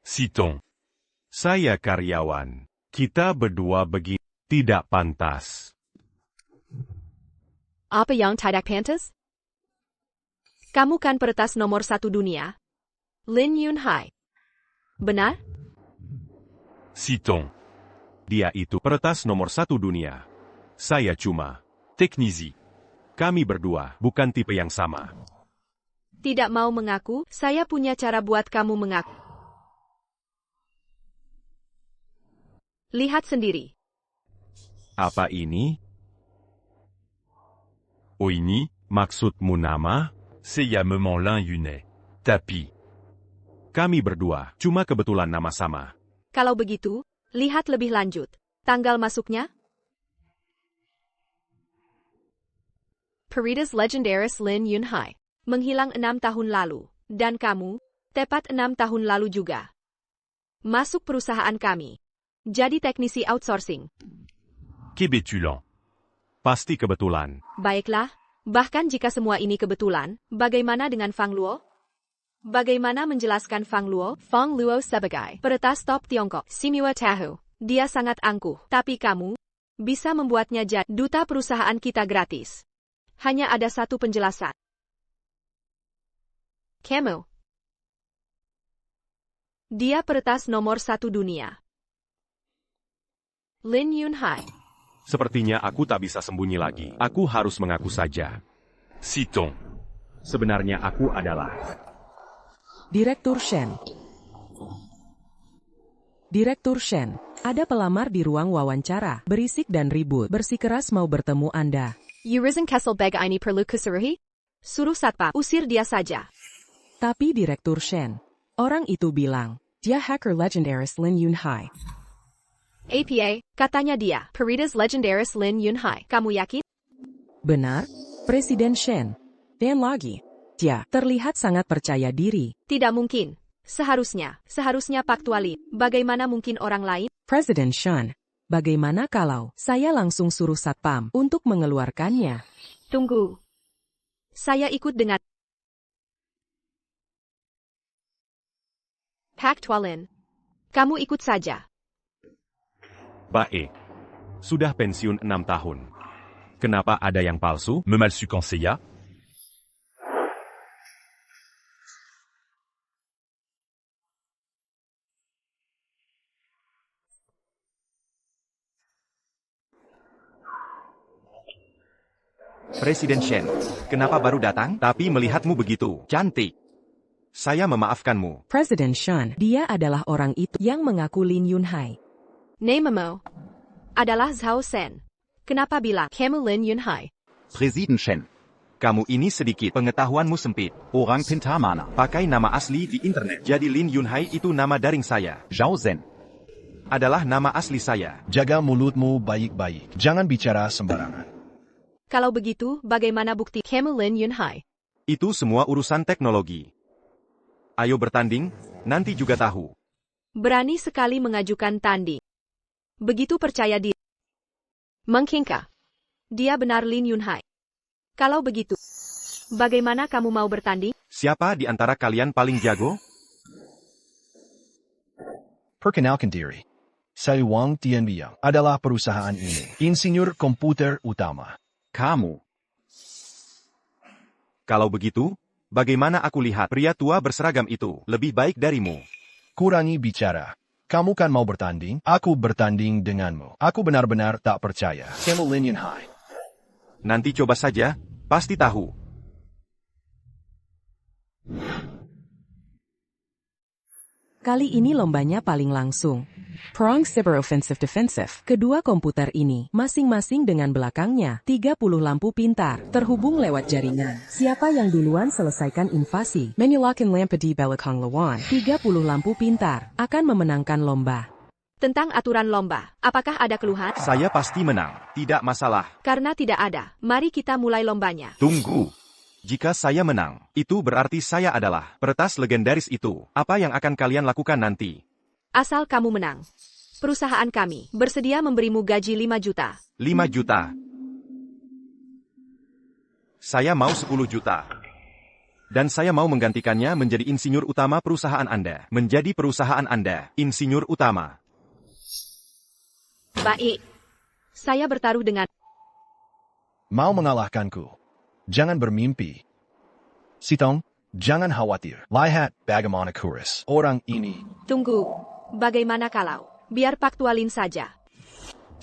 Citons.
Saya karyawan. Kita berdua begini tidak pantas.
Apa yang tidak pantas? Kamu kan peretas nomor 1 dunia. Lin Yunhai. Benar?
Citons.
Dia itu peretas nomor 1 dunia. Saya cuma.
Technisi.
Kami berdua bukan tipe yang sama.
Tidak mau mengaku, saya punya cara buat kamu mengaku. Lihat sendiri.
Apa ini?
Oh ini,
Maksudmu nama?
saya memang Lin Yunhai. Tapi,
Kami berdua cuma kebetulan nama sama.
Kalau begitu, lihat lebih lanjut. Tanggal masuknya? Peritas legendaris Lin Yunhai. Menghilang 6 tahun lalu. Dan kamu, tepat 6 tahun lalu juga. Masuk perusahaan kami. Jadi teknisi outsourcing.
kebetulan.
Pasti kebetulan.
Baiklah, bahkan jika semua ini kebetulan, bagaimana dengan Fang Luo? Bagaimana menjelaskan Fang Luo? Fang Luo sebagai peretas top Tiongkok. Simua tahu, dia sangat angkuh. Tapi kamu bisa membuatnya jadi duta perusahaan kita gratis. Hanya ada satu penjelasan. Kamu. Dia peretas nomor 1 dunia. Lin Yunhai.
Sepertinya aku tak bisa sembunyi lagi. Aku harus mengaku saja.
Citons.
Sebenarnya aku adalah
Direktur Shen. Direktur Shen, ada pelamar di ruang wawancara, berisik dan ribut, bersikeras mau bertemu Anda.
Urizen Kessel Beg ini perlu kusuruhi? Suruh satpam, usir dia saja.
Tapi Direktur Shen, orang itu bilang, dia hacker legendaris Lin Yunhai.
APA, katanya dia, Peritas legendaris Lin Yunhai. Kamu yakin?
Benar, Presiden Shen. Dan lagi, dia terlihat sangat percaya diri.
Tidak mungkin. Seharusnya faktuali. Bagaimana mungkin orang lain?
Presiden Shen, bagaimana kalau saya langsung suruh satpam untuk mengeluarkannya?
Tunggu. Saya ikut dengan Pak Tualin. Kamu ikut saja.
Bae. Sudah pensiun 6 tahun. Kenapa ada yang palsu?
Me mal su conseilla.
Presiden Shen, kenapa baru datang? Tapi melihatmu begitu cantik. Saya memaafkanmu.
Presiden Shen, dia adalah orang itu yang mengaku Lin Yunhai.
Namamu adalah Zhao Sen. Kenapa bilang kamu Lin Yunhai?
Presiden Shen.
Kamu ini sedikit pengetahuanmu sempit.
Orang Pintamana.
Pakai nama asli di internet. Jadi Lin Yunhai itu nama daring saya.
Zhao Zhen.
Adalah nama asli saya.
Jaga mulutmu baik-baik. Jangan bicara sembarangan.
Kalau begitu, bagaimana bukti kamu Lin Yunhai?
Itu semua urusan teknologi. Ayo bertanding, nanti juga tahu.
Berani sekali mengajukan tanding. Begitu percaya diri. Mengkingkah. Dia benar Lin Yunhai. Kalau begitu, bagaimana kamu mau bertanding?
Siapa di antara kalian paling jago?
Perkenalkan diri. Saya Wang Tianbiang adalah perusahaan ini. Insinyur komputer utama.
Kamu.
Kalau begitu, bagaimana aku lihat pria tua berseragam itu lebih baik darimu?
Kurangi bicara. Kamu kan mau bertanding? Aku bertanding denganmu. Aku benar-benar tak percaya. Kamu Lin Yunhai.
Nanti coba saja, pasti tahu.
Kali ini lombanya paling langsung. Prong Cyber Offensive Defensive. Kedua komputer ini, masing-masing dengan belakangnya, 30 lampu pintar, terhubung lewat jaringan. Siapa yang duluan selesaikan invasi, menyalakan lampu di belakang lawan, 30 lampu pintar, akan memenangkan lomba.
Tentang aturan lomba, apakah ada keluhan?
Saya pasti menang, tidak masalah.
Karena tidak ada, mari kita mulai lombanya.
Tunggu. Jika saya menang, itu berarti saya adalah peretas legendaris itu. Apa yang akan kalian lakukan nanti?
Asal kamu menang. Perusahaan kami bersedia memberimu gaji 5 juta.
5 juta. Saya mau 10 juta. Dan saya mau menggantikannya menjadi insinyur utama perusahaan Anda. Menjadi perusahaan Anda, insinyur utama.
Baik. Saya bertaruh dengan...
Mau mengalahkanku? Jangan bermimpi. Sitong, jangan khawatir. Lihat bagaimana kuris orang ini.
Tunggu. Bagaimana kalau? Biar Pak Tualin saja.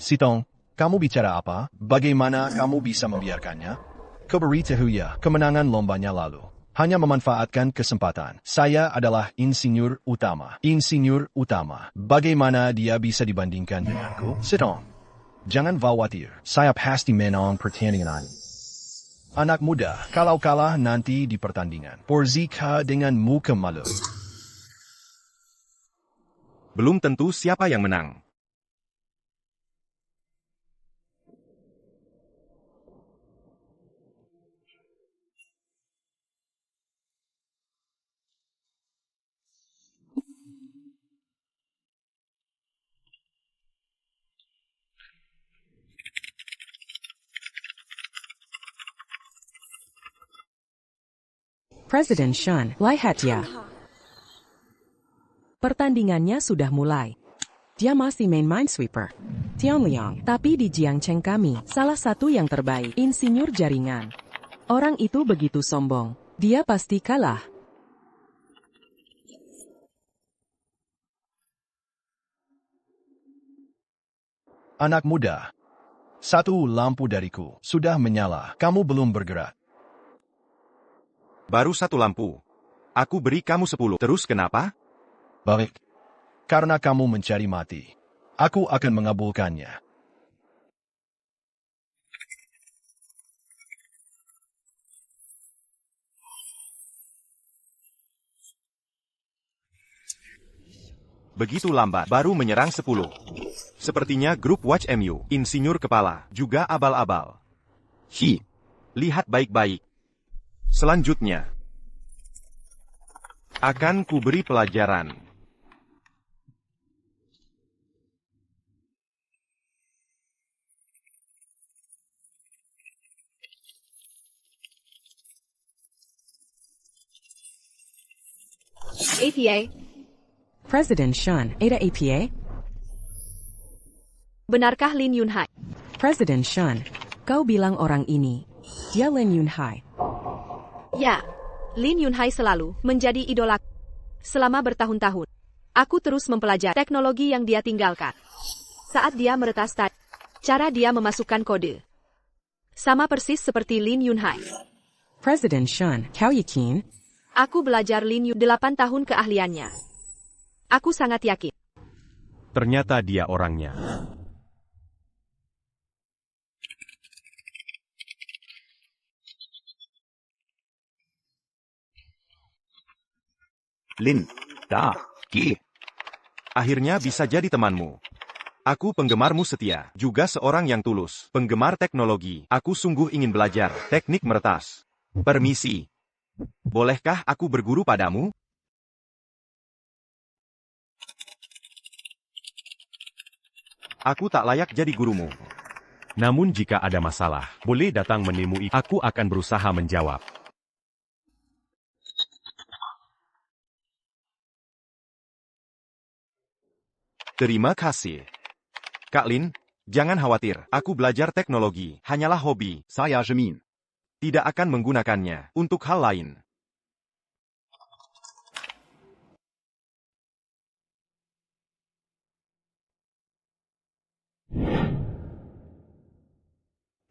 Sitong, kamu bicara apa? Bagaimana kamu bisa membiarkannya? Keberitahu ya, kemenangan lombanya lalu. Hanya memanfaatkan kesempatan. Saya adalah insinyur utama. Insinyur utama. Bagaimana dia bisa dibandingkan denganku? Sitong, jangan khawatir. Saya pasti menang pertandingan ini. Anak muda, kalau kalah nanti di pertandingan, Porzika dengan muka malu.
Belum tentu siapa yang menang.
Presiden Shen, lihat ya. Pertandingannya sudah mulai. Dia masih main Minesweeper. Tian Liang, tapi di Jiangcheng kami, salah satu yang terbaik, insinyur jaringan. Orang itu begitu sombong. Dia pasti kalah.
Anak muda, satu lampu dariku sudah menyala. Kamu belum bergerak.
Baru 1 lampu. Aku beri kamu 10. Terus kenapa?
Baik. Karena kamu mencari mati. Aku akan mengabulkannya.
Begitu lambat, baru menyerang 10. Sepertinya grup Watch MU, insinyur kepala, juga abal-abal. Lihat baik-baik. Selanjutnya, akan kuberi pelajaran.
ATA.
President Shen, Ada APA?
Benarkah Lin Yunhai?
President Shen, kau bilang orang ini, dia Lin Yunhai.
Ya, Lin Yunhai selalu menjadi idola. Selama bertahun-tahun, aku terus mempelajari teknologi yang dia tinggalkan. Saat dia meretas tadi, cara dia memasukkan kode. Sama persis seperti Lin Yunhai.
President Shen, kau yakin?
Aku belajar Lin Yunhai 8 tahun keahliannya. Aku sangat yakin.
Ternyata dia orangnya.
Lin, da, geh.
Akhirnya bisa jadi temanmu. Aku penggemarmu setia, juga seorang yang tulus. Penggemar teknologi, aku sungguh ingin belajar teknik meretas. Permisi. Bolehkah aku berguru padamu? Aku tak layak jadi gurumu.
Namun jika ada masalah, boleh datang menemui. Aku akan berusaha menjawab.
Terima kasih. Kak Lin, jangan khawatir. Aku belajar teknologi, hanyalah hobi.
Saya Jamin.
Tidak akan menggunakannya untuk hal lain.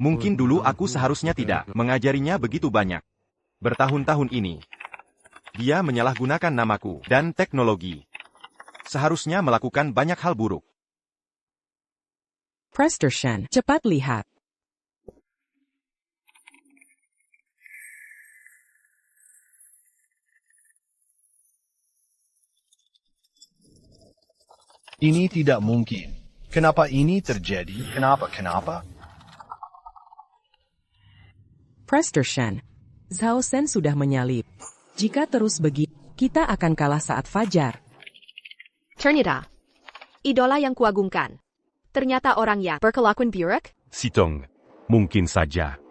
Mungkin dulu aku seharusnya tidak mengajarinya begitu banyak. Bertahun-tahun ini, dia menyalahgunakan namaku dan teknologi. Seharusnya melakukan banyak hal buruk.
Prester Shen, cepat lihat.
Ini tidak mungkin. Kenapa ini terjadi? Kenapa?
Prester Shen, Zhao Shen sudah menyalip. Jika terus begitu, kita akan kalah saat fajar.
Ternyata, idola yang kuagungkan. Ternyata orang yang berkelakuan buruk.
Sitong.
Mungkin saja.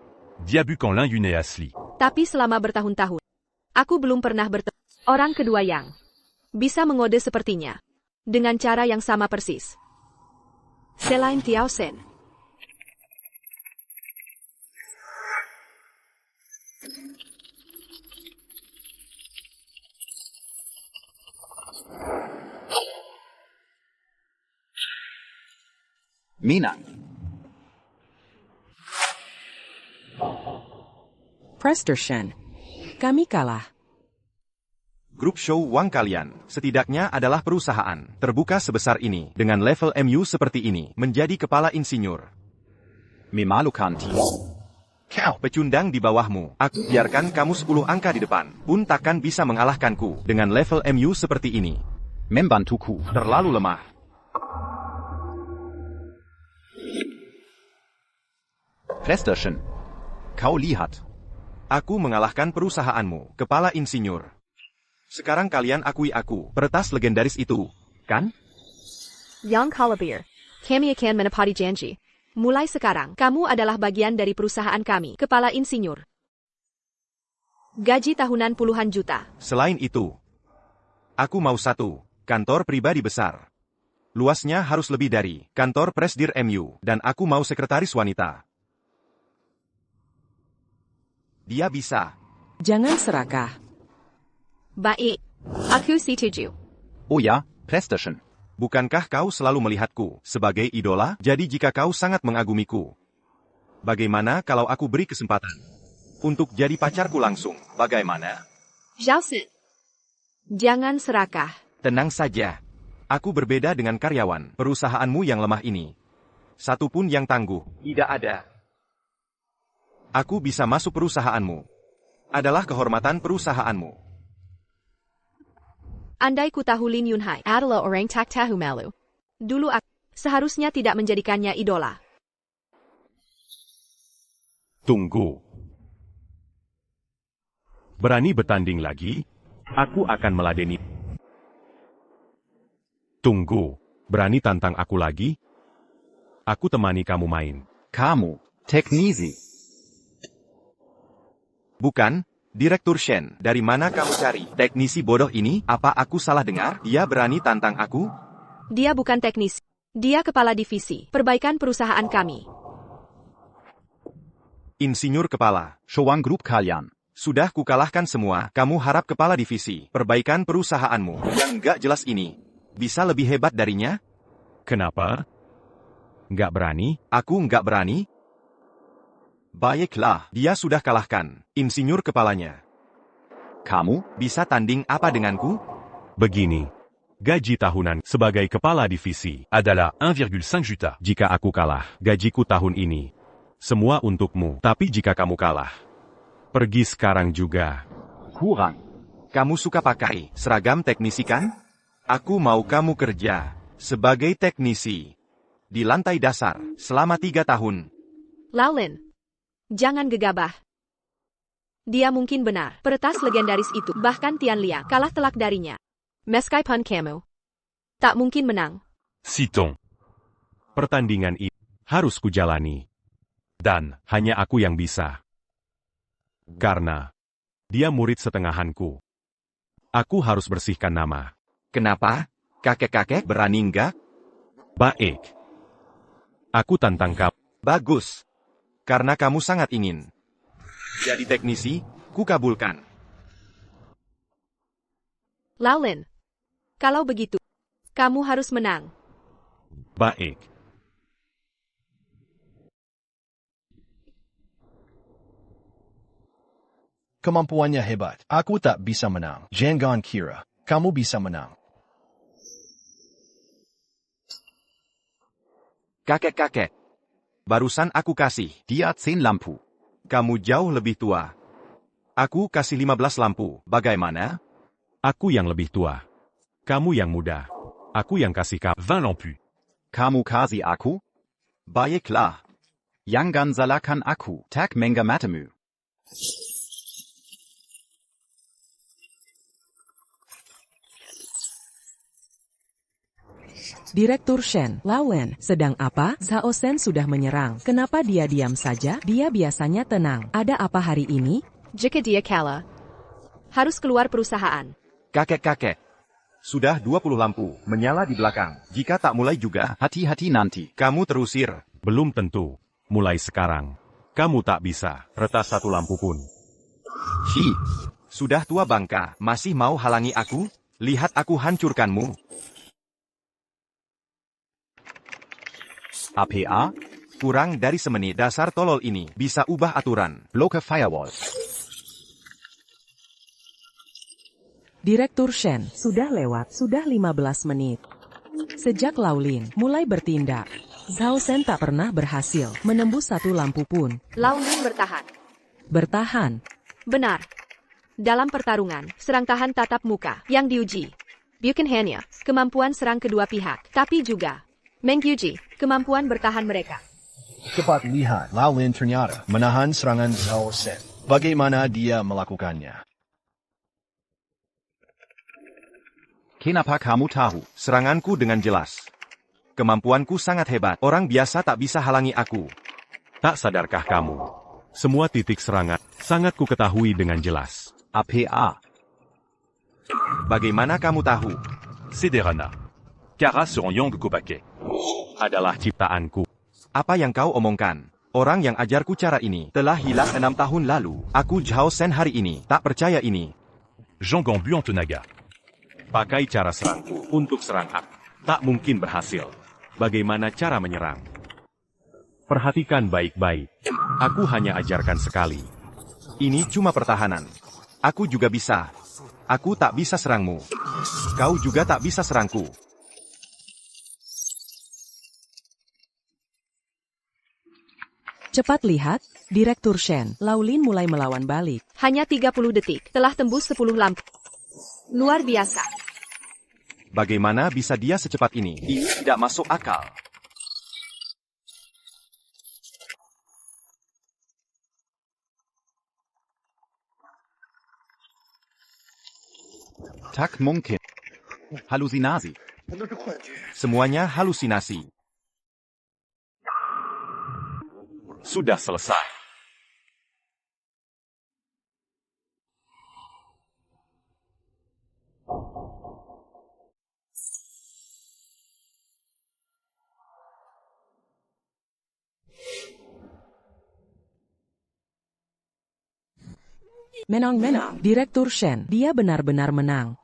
Dia bu quand Lin Yunhai asli.
Tapi selama bertahun-tahun, aku belum pernah bertemu orang kedua yang bisa mengode sepertinya. Dengan cara yang sama persis. Selain Tiao Shen.
Minang.
Prester Shen, kami kalah.
Grup show uang kalian, setidaknya adalah perusahaan, terbuka sebesar ini, dengan level MU seperti ini, menjadi kepala insinyur.
Memalukan Tio.
Kau pecundang di bawahmu, aku biarkan kamu 10 angka di depan, pun takkan bisa mengalahkanku, dengan level MU seperti ini.
Membantuku.
Terlalu lemah.
Presterchen. Kau lihat.
Aku mengalahkan perusahaanmu, kepala insinyur. Sekarang kalian akui aku, peretas legendaris itu, kan?
Yang Kalabir, kami akan menepati janji. Mulai sekarang, kamu adalah bagian dari perusahaan kami, kepala insinyur. Gaji tahunan puluhan juta.
Selain itu, aku mau satu, kantor pribadi besar. Luasnya harus lebih dari kantor Presdir MU, dan aku mau sekretaris wanita. Dia bisa.
Jangan serakah.
Baik, aku setuju.
Oh ya, Presterchen.
Bukankah kau selalu melihatku sebagai idola? Jadi jika kau sangat mengagumiku, bagaimana kalau aku beri kesempatan untuk jadi pacarku langsung? Bagaimana?
Zhao Shen. Jangan serakah.
Tenang saja. Aku berbeda dengan karyawan perusahaanmu yang lemah ini. Satupun yang tangguh. Tidak ada. Aku bisa masuk perusahaanmu. Adalah kehormatan perusahaanmu.
Andai ku tahu Lin Yunhai adalah orang tak tahu malu. Dulu aku seharusnya tidak menjadikannya idola.
Tunggu. Berani bertanding lagi? Aku akan meladeni. Tunggu. Berani tantang aku lagi? Aku temani kamu main.
Kamu, teknisi.
Bukan, Direktur Shen, dari mana kamu cari teknisi bodoh ini? Apa aku salah dengar? Dia berani tantang aku?
Dia bukan teknisi. Dia kepala divisi perbaikan perusahaan kami.
Insinyur kepala.
Showang Group kalian.
Sudah kukalahkan semua. Kamu harap kepala divisi perbaikan perusahaanmu yang nggak jelas ini bisa lebih hebat darinya?
Kenapa? Nggak berani?
Aku nggak berani. Baiklah, dia sudah kalahkan insinyur kepalanya.
Kamu?
Bisa tanding apa denganku?
Begini. Gaji tahunan sebagai kepala divisi.
Adala 1,5 juta.
Jika aku kalah, gajiku tahun ini. Semua untukmu. Tapi jika kamu kalah, pergi sekarang juga.
Kurang.
Kamu suka pakai seragam teknisi kan? Aku mau kamu kerja sebagai teknisi di lantai dasar selama 3 tahun.
Laolin, jangan gegabah. Dia mungkin benar. Peretas legendaris itu, bahkan Tian Liang, kalah telak darinya. Meskipun kamu tak mungkin menang.
Citons.
Pertandingan ini harus kujalani. Dan hanya aku yang bisa. Karena dia murid setengahanku. Aku harus bersihkan nama.
Kenapa? Kakek-kakek berani enggak?
Baik. Aku tantang kamu.
Bagus. Karena kamu sangat ingin jadi teknisi, kukabulkan.
Laolin, kalau begitu, kamu harus menang.
Baik.
Kemampuannya hebat. Aku tak bisa menang. Jangan kira kamu bisa menang.
Kakek-kakek. Barusan aku kasih.
Dia 10 lampu.
Kamu jauh lebih tua. Aku kasih 15 lampu. Bagaimana?
Aku yang lebih tua. Kamu yang muda. Aku yang kasih kamu
20 lampus.
Kamu kasih aku?
Baiklah.
Jangan salahkan aku. Tak mengga matamu.
Direktur Shen, Laolin, sedang apa? Zhao Shen sudah menyerang. Kenapa dia diam saja? Dia biasanya tenang. Ada apa hari ini?
Jika dia kalah, harus keluar perusahaan.
Kakek-kakek. Sudah 20 lampu menyala di belakang. Jika tak mulai juga,
Hati-hati nanti.
kamu terusir.
belum tentu. Mulai sekarang. Kamu tak bisa. Retas 1 lampu pun.
Hi.
Sudah tua bangka, masih mau halangi aku? Lihat aku hancurkanmu.
APA?
Kurang dari semenit dasar tolol ini bisa ubah aturan.
Bloke firewall.
Direktur Shen, sudah lewat, sudah 15 menit. Sejak Laolin mulai bertindak, Zhao Shen tak pernah berhasil menembus 1 lampu pun.
Laolin bertahan.
Bertahan.
Benar. Dalam pertarungan, serang tahan tatap muka yang diuji. Bukan hanya kemampuan serang kedua pihak, tapi juga menguji kemampuan bertahan mereka.
Cepat lihat, Laolin ternyata menahan serangan Zhao Shen. Bagaimana dia melakukannya?
Kenapa kamu tahu?
Seranganku dengan jelas. Kemampuanku sangat hebat. Orang biasa tak bisa halangi aku.
Tak sadarkah kamu? Semua titik serangan sangat ku ketahui dengan jelas.
APA.
Bagaimana kamu tahu?
Cederana. Kara sur Yong Kopake.
Adalah ciptaanku.
Apa yang kau omongkan? Orang yang ajarku cara ini telah hilang 6 tahun lalu. Aku Zhao Shen hari ini. Tak percaya ini.
Jean Gambu en Tenaga.
Pakai cara serangku untuk serang aku. Tak mungkin berhasil. Bagaimana cara menyerang? Perhatikan baik-baik. Aku hanya ajarkan sekali.
Ini cuma pertahanan. Aku juga bisa. Aku tak bisa serangmu. Kau juga tak bisa serangku.
Cepat lihat, Direktur Shen, Laolin mulai melawan balik.
Hanya 30 detik, telah tembus 10 lampu. Luar biasa.
Bagaimana bisa dia secepat ini? Ini tidak masuk akal.
Tak mungkin. Halusinasi.
Semuanya halusinasi.
Sudah selesai.
Menang-menang. Direktur Shen, dia benar-benar menang.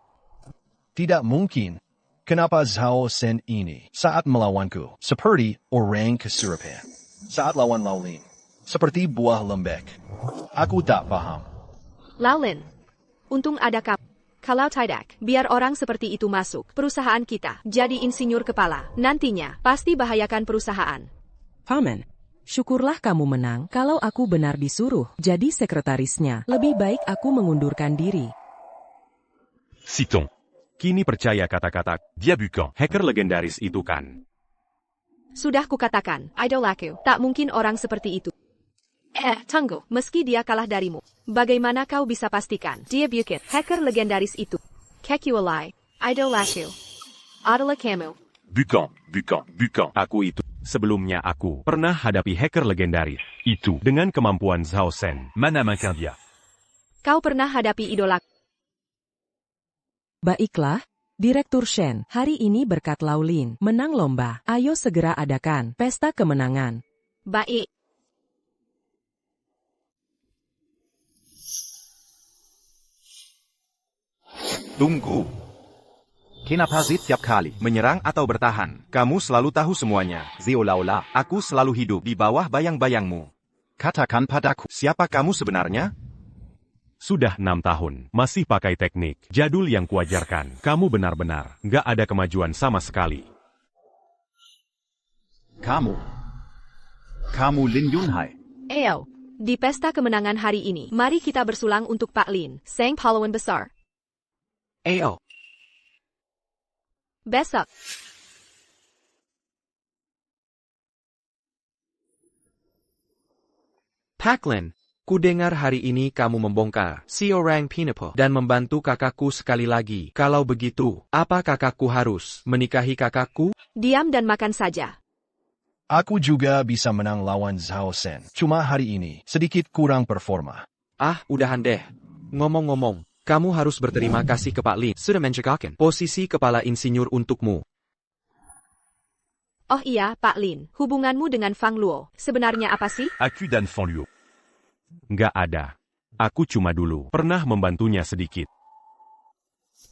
Tidak mungkin. Kenapa Zhao Sen ini saat melawanku seperti orang kesurupan? Saat lawan Laolin, seperti buah lembek. Aku tak paham.
Laolin, untung ada kamu. Kalau tidak, biar orang seperti itu masuk perusahaan kita, jadi insinyur kepala. Nantinya, pasti bahayakan perusahaan.
Paman, syukurlah kamu menang. Kalau aku benar disuruh jadi sekretarisnya, lebih baik aku mengundurkan diri.
Citons.
Kini percaya kata-kata
Diabucan.
hacker legendaris itu kan?
Sudah kukatakan, idolaku, tak mungkin orang seperti itu. Tunggu, meski dia kalah darimu, bagaimana kau bisa pastikan dia bukan hacker legendaris itu? Kekualai, idolaku, adalah kamu.
Bucan.
Aku itu. Sebelumnya aku pernah hadapi hacker legendaris
Itu.
dengan kemampuan Zhao Sen.
Mana Mankindia.
Kau pernah hadapi idolaku.
Baiklah, Direktur Shen, hari ini berkat Laolin menang lomba, ayo segera adakan pesta kemenangan.
Baik.
Tunggu.
Kenapa setiap kali?
Menyerang atau bertahan? Kamu selalu tahu semuanya.
Zeolaula,
Aku selalu hidup di bawah bayang-bayangmu.
katakan padaku.
Siapa kamu sebenarnya?
Sudah 6 tahun, masih pakai teknik jadul yang kuajarkan. Kamu benar-benar nggak ada kemajuan sama sekali.
Kamu Lin Yunhai.
Ayo, di pesta kemenangan hari ini, mari kita bersulang untuk Pak Lin, sang pahlawan besar.
Ayo.
Besok.
Paklin, ku dengar hari ini kamu membongkar si orang Pinapo dan membantu kakakku sekali lagi. Kalau begitu, apa kakakku harus menikahi kakakku?
Diam dan makan saja.
Aku juga bisa menang lawan Zhao Sen. Cuma hari ini, sedikit kurang performa.
Ah, udahan deh. Ngomong-ngomong, kamu harus berterima kasih ke Pak Lin sudah mencegahkan posisi kepala insinyur untukmu.
Oh iya, Pak Lin, hubunganmu dengan Fang Luo, sebenarnya apa sih?
Accu Dan Fan Luo.
Nggak ada. Aku cuma dulu pernah membantunya sedikit.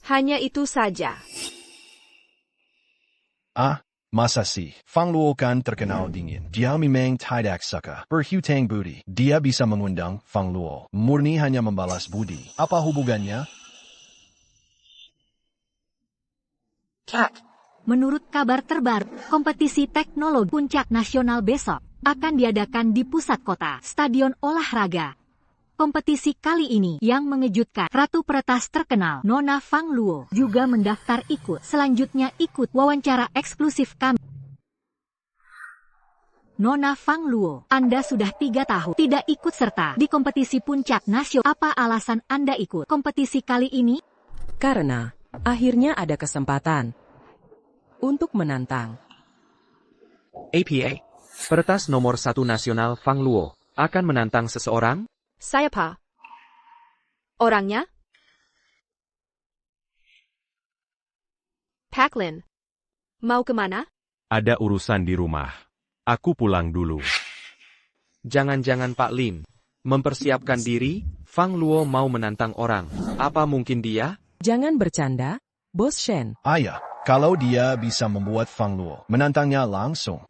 Hanya itu saja.
Masa sih? Fang Luo kan terkenal dingin. Dia memang tidak suka berhutang budi. Dia bisa mengundang Fang Luo. Murni hanya membalas budi. Apa hubungannya?
Menurut kabar terbaru, kompetisi teknologi puncak nasional besok akan diadakan di pusat kota, stadion olahraga. Kompetisi kali ini yang mengejutkan, Ratu Peretas terkenal Nona Fang Luo juga mendaftar ikut. Selanjutnya ikut wawancara eksklusif kami. Nona Fang Luo, Anda sudah 3 tahun tidak ikut serta di kompetisi puncak nasional. Apa alasan Anda ikut kompetisi kali ini?
Karena akhirnya ada kesempatan untuk menantang.
APA, peretas nomor 1 nasional Fang Luo, akan menantang seseorang?
Siapa? Orangnya? Paklin. Mau kemana?
Ada urusan di rumah. Aku pulang dulu.
Jangan-jangan Pak Lin mempersiapkan diri, Fang Luo mau menantang orang. Apa mungkin dia?
Jangan bercanda, Bos Shen.
Ayah, kalau dia bisa membuat Fang Luo menantangnya langsung,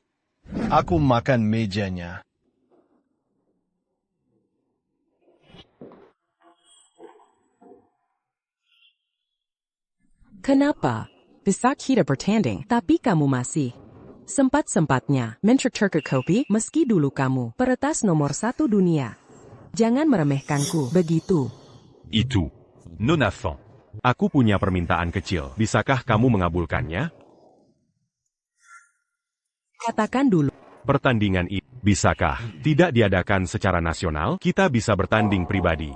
aku makan mejanya.
Kenapa? Bisa kita bertanding, tapi kamu masih sempat-sempatnya mencercerkopi meski dulu kamu peretas nomor 1 dunia. Jangan meremehkanku begitu.
Itu. Nona Fan.
Aku punya permintaan kecil. Bisakah kamu mengabulkannya?
Katakan dulu.
Pertandingan ini, bisakah tidak diadakan secara nasional? Kita bisa bertanding pribadi.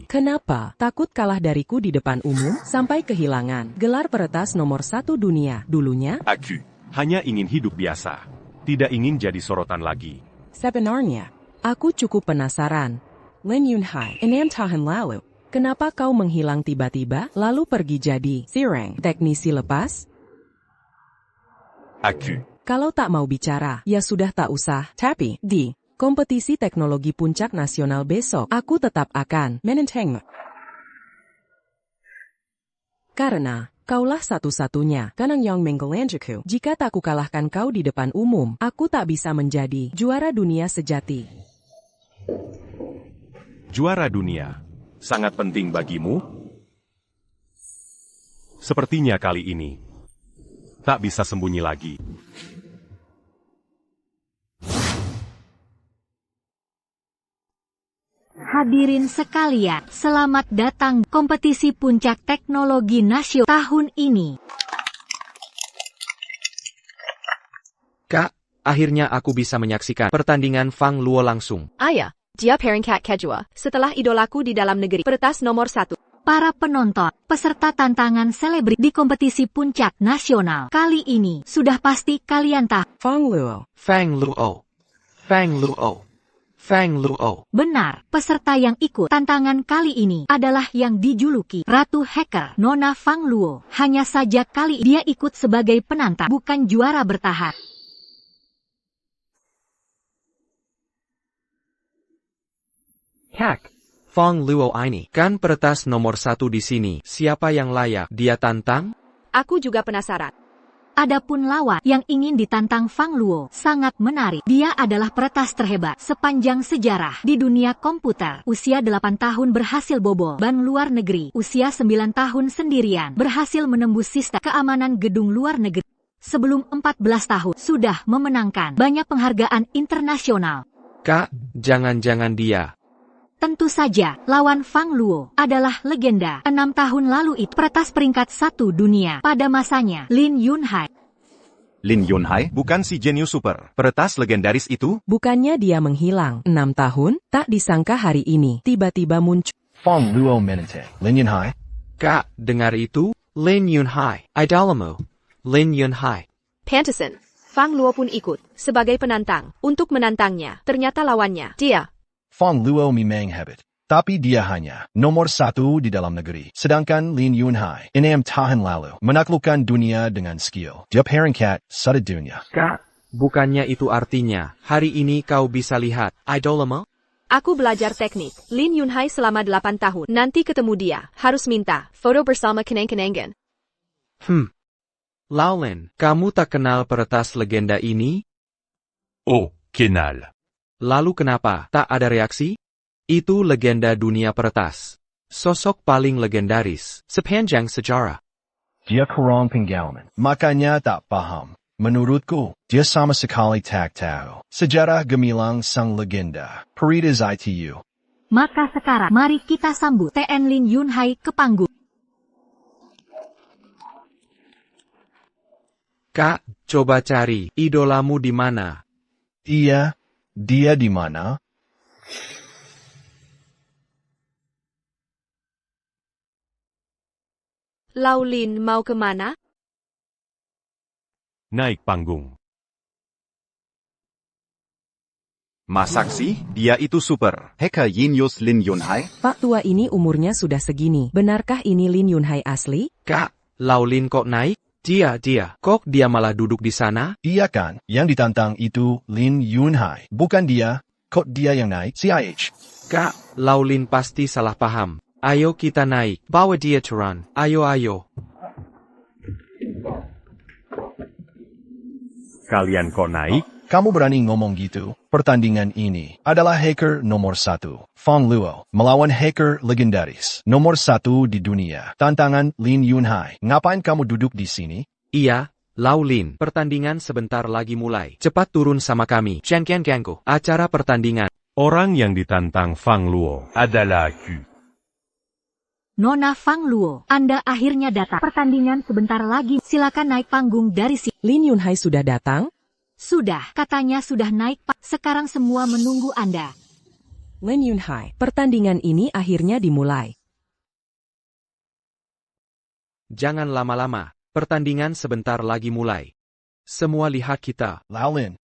Kenapa? Takut kalah dariku di depan umum sampai kehilangan gelar peretas nomor 1 dunia dulunya?
Accu.
Hanya ingin hidup biasa. Tidak ingin jadi sorotan lagi.
Sebenarnya, aku cukup penasaran. Lin Yunhai, 6 tahun lalu, kenapa kau menghilang tiba-tiba lalu pergi jadi sireng teknisi lepas?
Accu.
Kalau tak mau bicara, ya sudah tak usah. Tapi, di kompetisi teknologi puncak nasional besok. Aku tetap akan menentang. Karena kaulah satu-satunya kanang yang menggelanjaku. Jika tak kukalahkan kau di depan umum, aku tak bisa menjadi juara dunia sejati.
Juara dunia. Sangat penting bagimu? Sepertinya kali ini tak bisa sembunyi lagi.
Hadirin sekalian, selamat datang kompetisi puncak teknologi nasional tahun ini.
Kak, akhirnya aku bisa menyaksikan pertandingan Fang Luo langsung.
Ayah, dia peringkat kedua, setelah idolaku di dalam negeri, peretas nomor 1.
Para penonton, peserta tantangan selebriti di kompetisi puncak nasional kali ini, sudah pasti kalian tahu.
Fang Luo.
Fang Luo. Fang Luo. Fang Luo.
Benar, peserta yang ikut tantangan kali ini adalah yang dijuluki Ratu Hacker, Nona Fang Luo. Hanya saja kali dia ikut sebagai penantang, bukan juara bertahan.
Kak, Fang Luo ini kan peretas nomor 1 di sini. Siapa yang layak dia tantang?
Aku juga penasaran.
Adapun lawan yang ingin ditantang Fang Luo sangat menarik. Dia adalah peretas terhebat sepanjang sejarah di dunia komputer. Usia 8 tahun berhasil bobol ban luar negeri. Usia 9 tahun sendirian berhasil menembus sistem keamanan gedung luar negeri. Sebelum 14 tahun sudah memenangkan banyak penghargaan internasional.
Kak, jangan-jangan dia.
Tentu saja, lawan Fang Luo adalah legenda. 6 tahun lalu itu peretas peringkat 1 dunia pada masanya, Lin Yunhai.
Lin Yunhai?
Bukan si jenius super, peretas legendaris itu?
Bukannya dia menghilang 6 tahun, tak disangka hari ini tiba-tiba muncul.
Fang Luo menentang Lin Yunhai.
Kak, dengar itu? Lin Yunhai, idolamu. Lin Yunhai.
Pantesan, Fang Luo pun ikut sebagai penantang untuk menantangnya. Ternyata lawannya dia.
Fang Luo memang hebat. Tapi dia hanya nomor 1 di dalam negeri. Sedangkan Lin Yunhai 6 tahun lalu menaklukkan dunia dengan skill. Dia peringkat 1 dunia.
Kak, bukannya itu artinya hari ini kau bisa lihat idolamu?
Aku belajar teknik Lin Yunhai selama 8 tahun. Nanti ketemu dia, harus minta foto bersama kenang-kenangan.
Laulin, kamu tak kenal peretas legenda ini?
Oh, kenal.
Lalu kenapa tak ada reaksi? Itu legenda dunia peretas. Sosok paling legendaris sepanjang sejarah.
Dia kurang pengalaman. Makanya tak paham. Menurutku, dia sama sekali tak tahu sejarah gemilang sang legenda. Peritas ITU.
Maka sekarang, mari kita sambut TN Lin Yunhai ke panggung.
Kak, coba cari idolamu di mana?
Dia di mana?
Laulin mau kemana?
Naik panggung.
Masak sih, dia itu super.
Hacker Genius Lin Yunhai?
Pak tua ini umurnya sudah segini. Benarkah ini Lin Yunhai asli?
Kak, Laulin kok naik? Dia, kok dia malah duduk di sana?
Iya kan, yang ditantang itu Lin Yunhai. Bukan dia, kok dia yang naik? CIH.
Kak, Laulin pasti salah paham. Ayo kita naik, bawa dia turun. Ayo.
Kalian kok naik?
Kamu berani ngomong gitu? Pertandingan ini adalah hacker nomor 1, Fang Luo, melawan hacker legendaris nomor 1 di dunia. Tantangan Lin Yunhai. Ngapain kamu duduk di sini?
Iya, Laulin. Pertandingan sebentar lagi mulai. Cepat turun sama kami. Chen Gangko. Acara pertandingan.
Orang yang ditantang Fang Luo
adalah aku.
Nona Fang Luo, Anda akhirnya datang. Pertandingan sebentar lagi. Silakan naik panggung dari sini.
Lin Yunhai sudah datang?
Sudah, katanya sudah naik Pak. Sekarang semua menunggu Anda.
Lin Yunhai, pertandingan ini akhirnya dimulai.
Jangan lama-lama. Pertandingan sebentar lagi mulai. Semua lihat kita.
Laulin,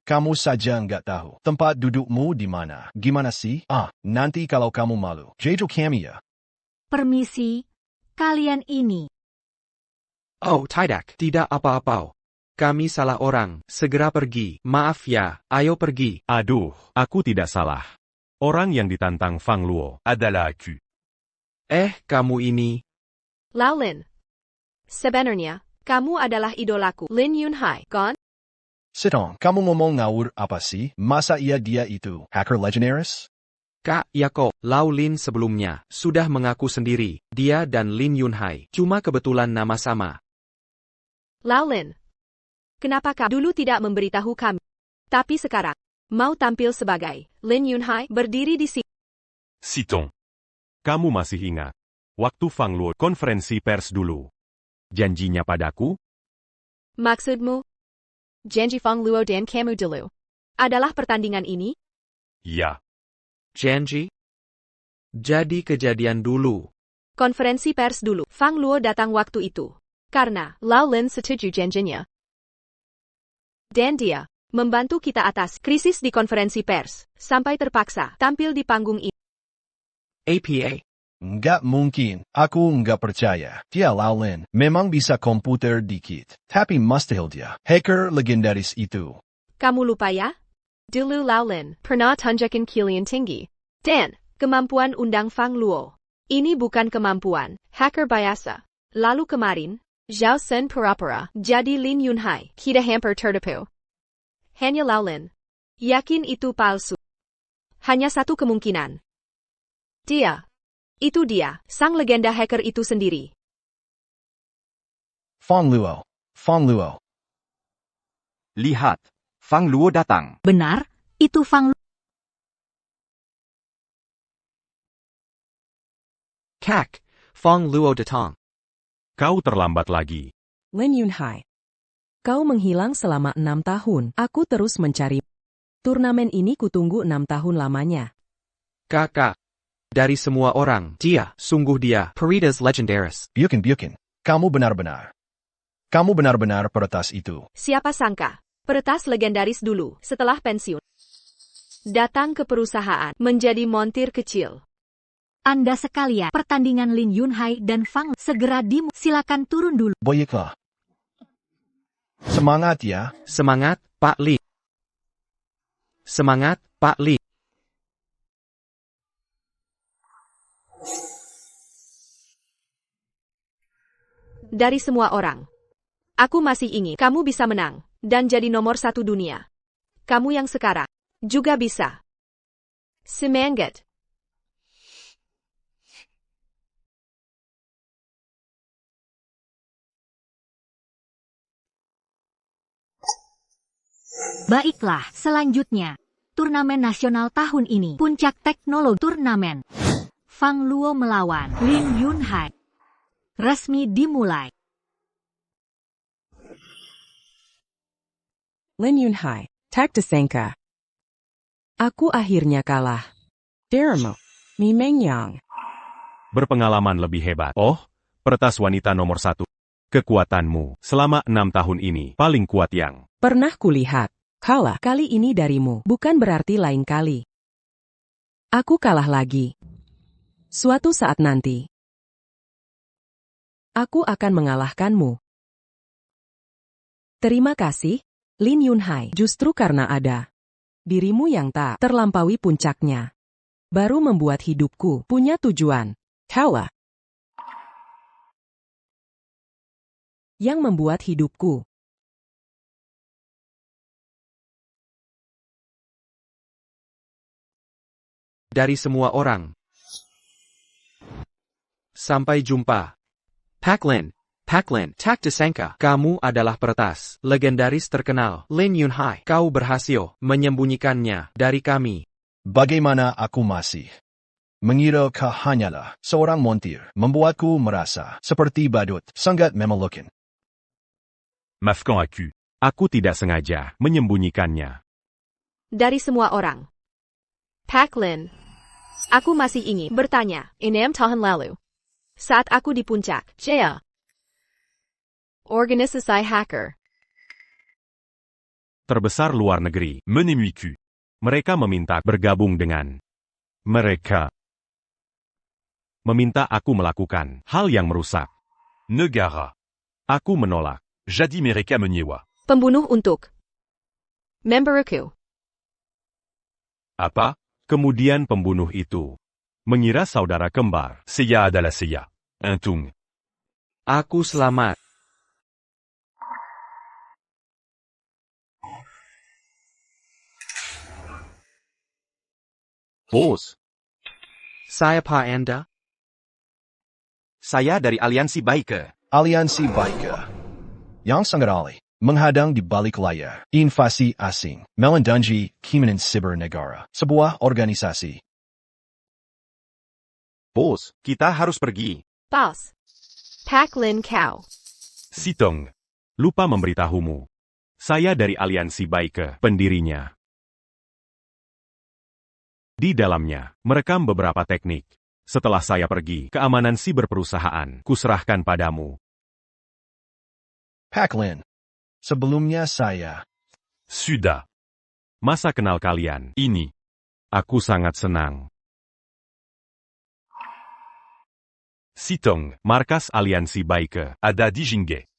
kamu saja nggak tahu tempat dudukmu di mana. Gimana sih? Nanti kalau kamu malu, jatuh kami ya.
Permisi, kalian ini.
Oh, tidak apa-apa. Kami salah orang, segera pergi. Maaf ya, ayo pergi.
Aduh, aku tidak salah. Orang yang ditantang Fang Luo.
Adala Aku.
Kamu ini.
Lao Lin. Sebenarnya, kamu adalah idolaku. Lin Yunhai, kan?
Sitong, kamu ngomong ngawur apa sih? Masa dia itu hacker legendaris?
Kak, ya kok, Lao Lin sebelumnya sudah mengaku sendiri, dia dan Lin Yunhai cuma kebetulan nama sama.
Lao Lin. Kenapa kau dulu tidak memberitahu kami? Tapi sekarang, mau tampil sebagai Lin Yunhai berdiri di sini.
Sitong. Kamu masih ingat? Waktu Fang Luo konferensi pers dulu. Janjinya padaku?
Maksudmu? Janji Fang Luo dan kamu dulu. Adalah pertandingan ini?
Ya.
Janji? Jadi kejadian dulu.
Konferensi pers dulu. Fang Luo datang waktu itu. Karena Lao Lin setuju janjinya. Dan dia membantu kita atas krisis di konferensi pers, sampai terpaksa tampil di panggung ini.
APA.
Nggak mungkin, aku nggak percaya. Dia Lao Lin, memang bisa komputer dikit. Tapi mustahil dia, hacker legendaris itu.
Kamu lupa ya? Dulu Lao Lin pernah tunjukin kalian tinggi. Dan kemampuan undang Fang Luo. Ini bukan kemampuan hacker biasa. Lalu kemarin, Zhao Sen pura-pura jadi Lin Yunhai. Kita hampir tertipu. Hanya Lao Lin. Yakin itu palsu. Hanya satu kemungkinan. Dia. Itu dia, sang legenda hacker itu sendiri.
Fang Luo. Fang Luo.
Lihat, Fang Luo datang.
Benar, itu Fang Luo.
Kak, Fang Luo datang.
Kau terlambat lagi.
Lin Yunhai. Kau menghilang selama 6 tahun. Aku terus mencari. Turnamen ini kutunggu 6 tahun lamanya.
Kakak. Dari semua orang, dia, sungguh dia, Peritas legendaris.
Bukan. Kamu benar-benar peretas itu.
Siapa sangka, peretas legendaris dulu, setelah pensiun. Datang ke perusahaan, menjadi montir kecil.
Anda sekalian, pertandingan Lin Yunhai dan Fang segera silakan turun dulu.
Baiklah. Semangat ya.
Semangat, Pak Li. Semangat, Pak Li.
Dari semua orang, aku masih ingin kamu bisa menang, dan jadi nomor 1 dunia. Kamu yang sekarang, juga bisa. Semangat.
Baiklah, selanjutnya. Turnamen nasional tahun ini. Puncak teknologi turnamen. Fang Luo melawan Lin Yunhai. Resmi dimulai.
Lin Yunhai, tak disangka. Aku akhirnya kalah. Dirimu, Mi Mengyang.
Berpengalaman lebih hebat. Oh, peretas wanita nomor 1. Kekuatanmu selama 6 tahun ini paling kuat yang
Pernah kulihat. Kalah kali ini darimu, bukan berarti lain kali. Aku kalah lagi. Suatu saat nanti, aku akan mengalahkanmu. Terima kasih, Lin Yunhai. Justru karena ada dirimu yang tak terlampaui puncaknya, baru membuat hidupku punya tujuan. Kalah. Yang membuat hidupku
Dari semua orang. Sampai jumpa. Pak Lin, tak disangka. Kamu adalah peretas legendaris terkenal. Lin Yunhai, kau berhasil menyembunyikannya dari kami.
Bagaimana aku masih mengira kau hanyalah seorang montir, membuatku merasa seperti badut, sangat memalukan.
Maafkan aku.
Aku tidak sengaja menyembunyikannya.
Dari semua orang. Pak Lin. Aku masih ingin bertanya, 6 tahun lalu. Saat aku di puncak, Jaya. Organisasi hacker.
Terbesar luar negeri.
Menez-moi.
Mereka meminta bergabung dengan mereka. Meminta aku melakukan hal yang merusak.
Negara.
Aku menolak.
Jadi mereka menyewa.
Pembunuh untuk Memberku.
Apa? Kemudian pembunuh itu mengira saudara kembar.
Seiya adalah Seiya.
Untung.
Aku selamat.
Bos,
Siapa Anda?
saya dari Aliansi Baike.
Aliansi Baika. Yang sangat alih. Menghadang di balik layar. Invasi asing. Melindungi keamanan siber negara. Sebuah organisasi.
Bos, kita harus pergi.
Boss. Pak Lin Kao.
Sitong. Lupa memberitahumu. Saya dari Aliansi Baike, pendirinya. Di dalamnya, merekam beberapa teknik. Setelah saya pergi, keamanan siber perusahaan, kuserahkan padamu.
Pak Lin. Sebelumnya saya.
Suda.
Masa kenal kalian?
Ini.
Aku sangat senang.
Sitong.
Markas Aliansi Baike.
Ada di Jingge.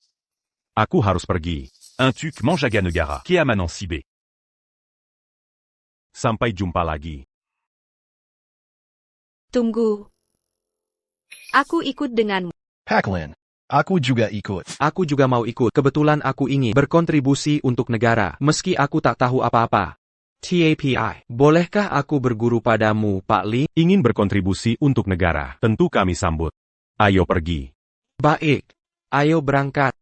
Aku harus pergi.
Un tuk Manjaga Negara. Keamanan Sibe.
Sampai jumpa lagi.
Tunggu. Aku ikut denganmu.
Pak Lin. Aku juga ikut.
Aku juga mau ikut. Kebetulan aku ingin berkontribusi untuk negara, meski aku tak tahu apa-apa. TAPI, bolehkah aku berguru padamu, Pak Li?
Ingin berkontribusi untuk negara, tentu kami sambut. Ayo pergi.
Baik. Ayo berangkat.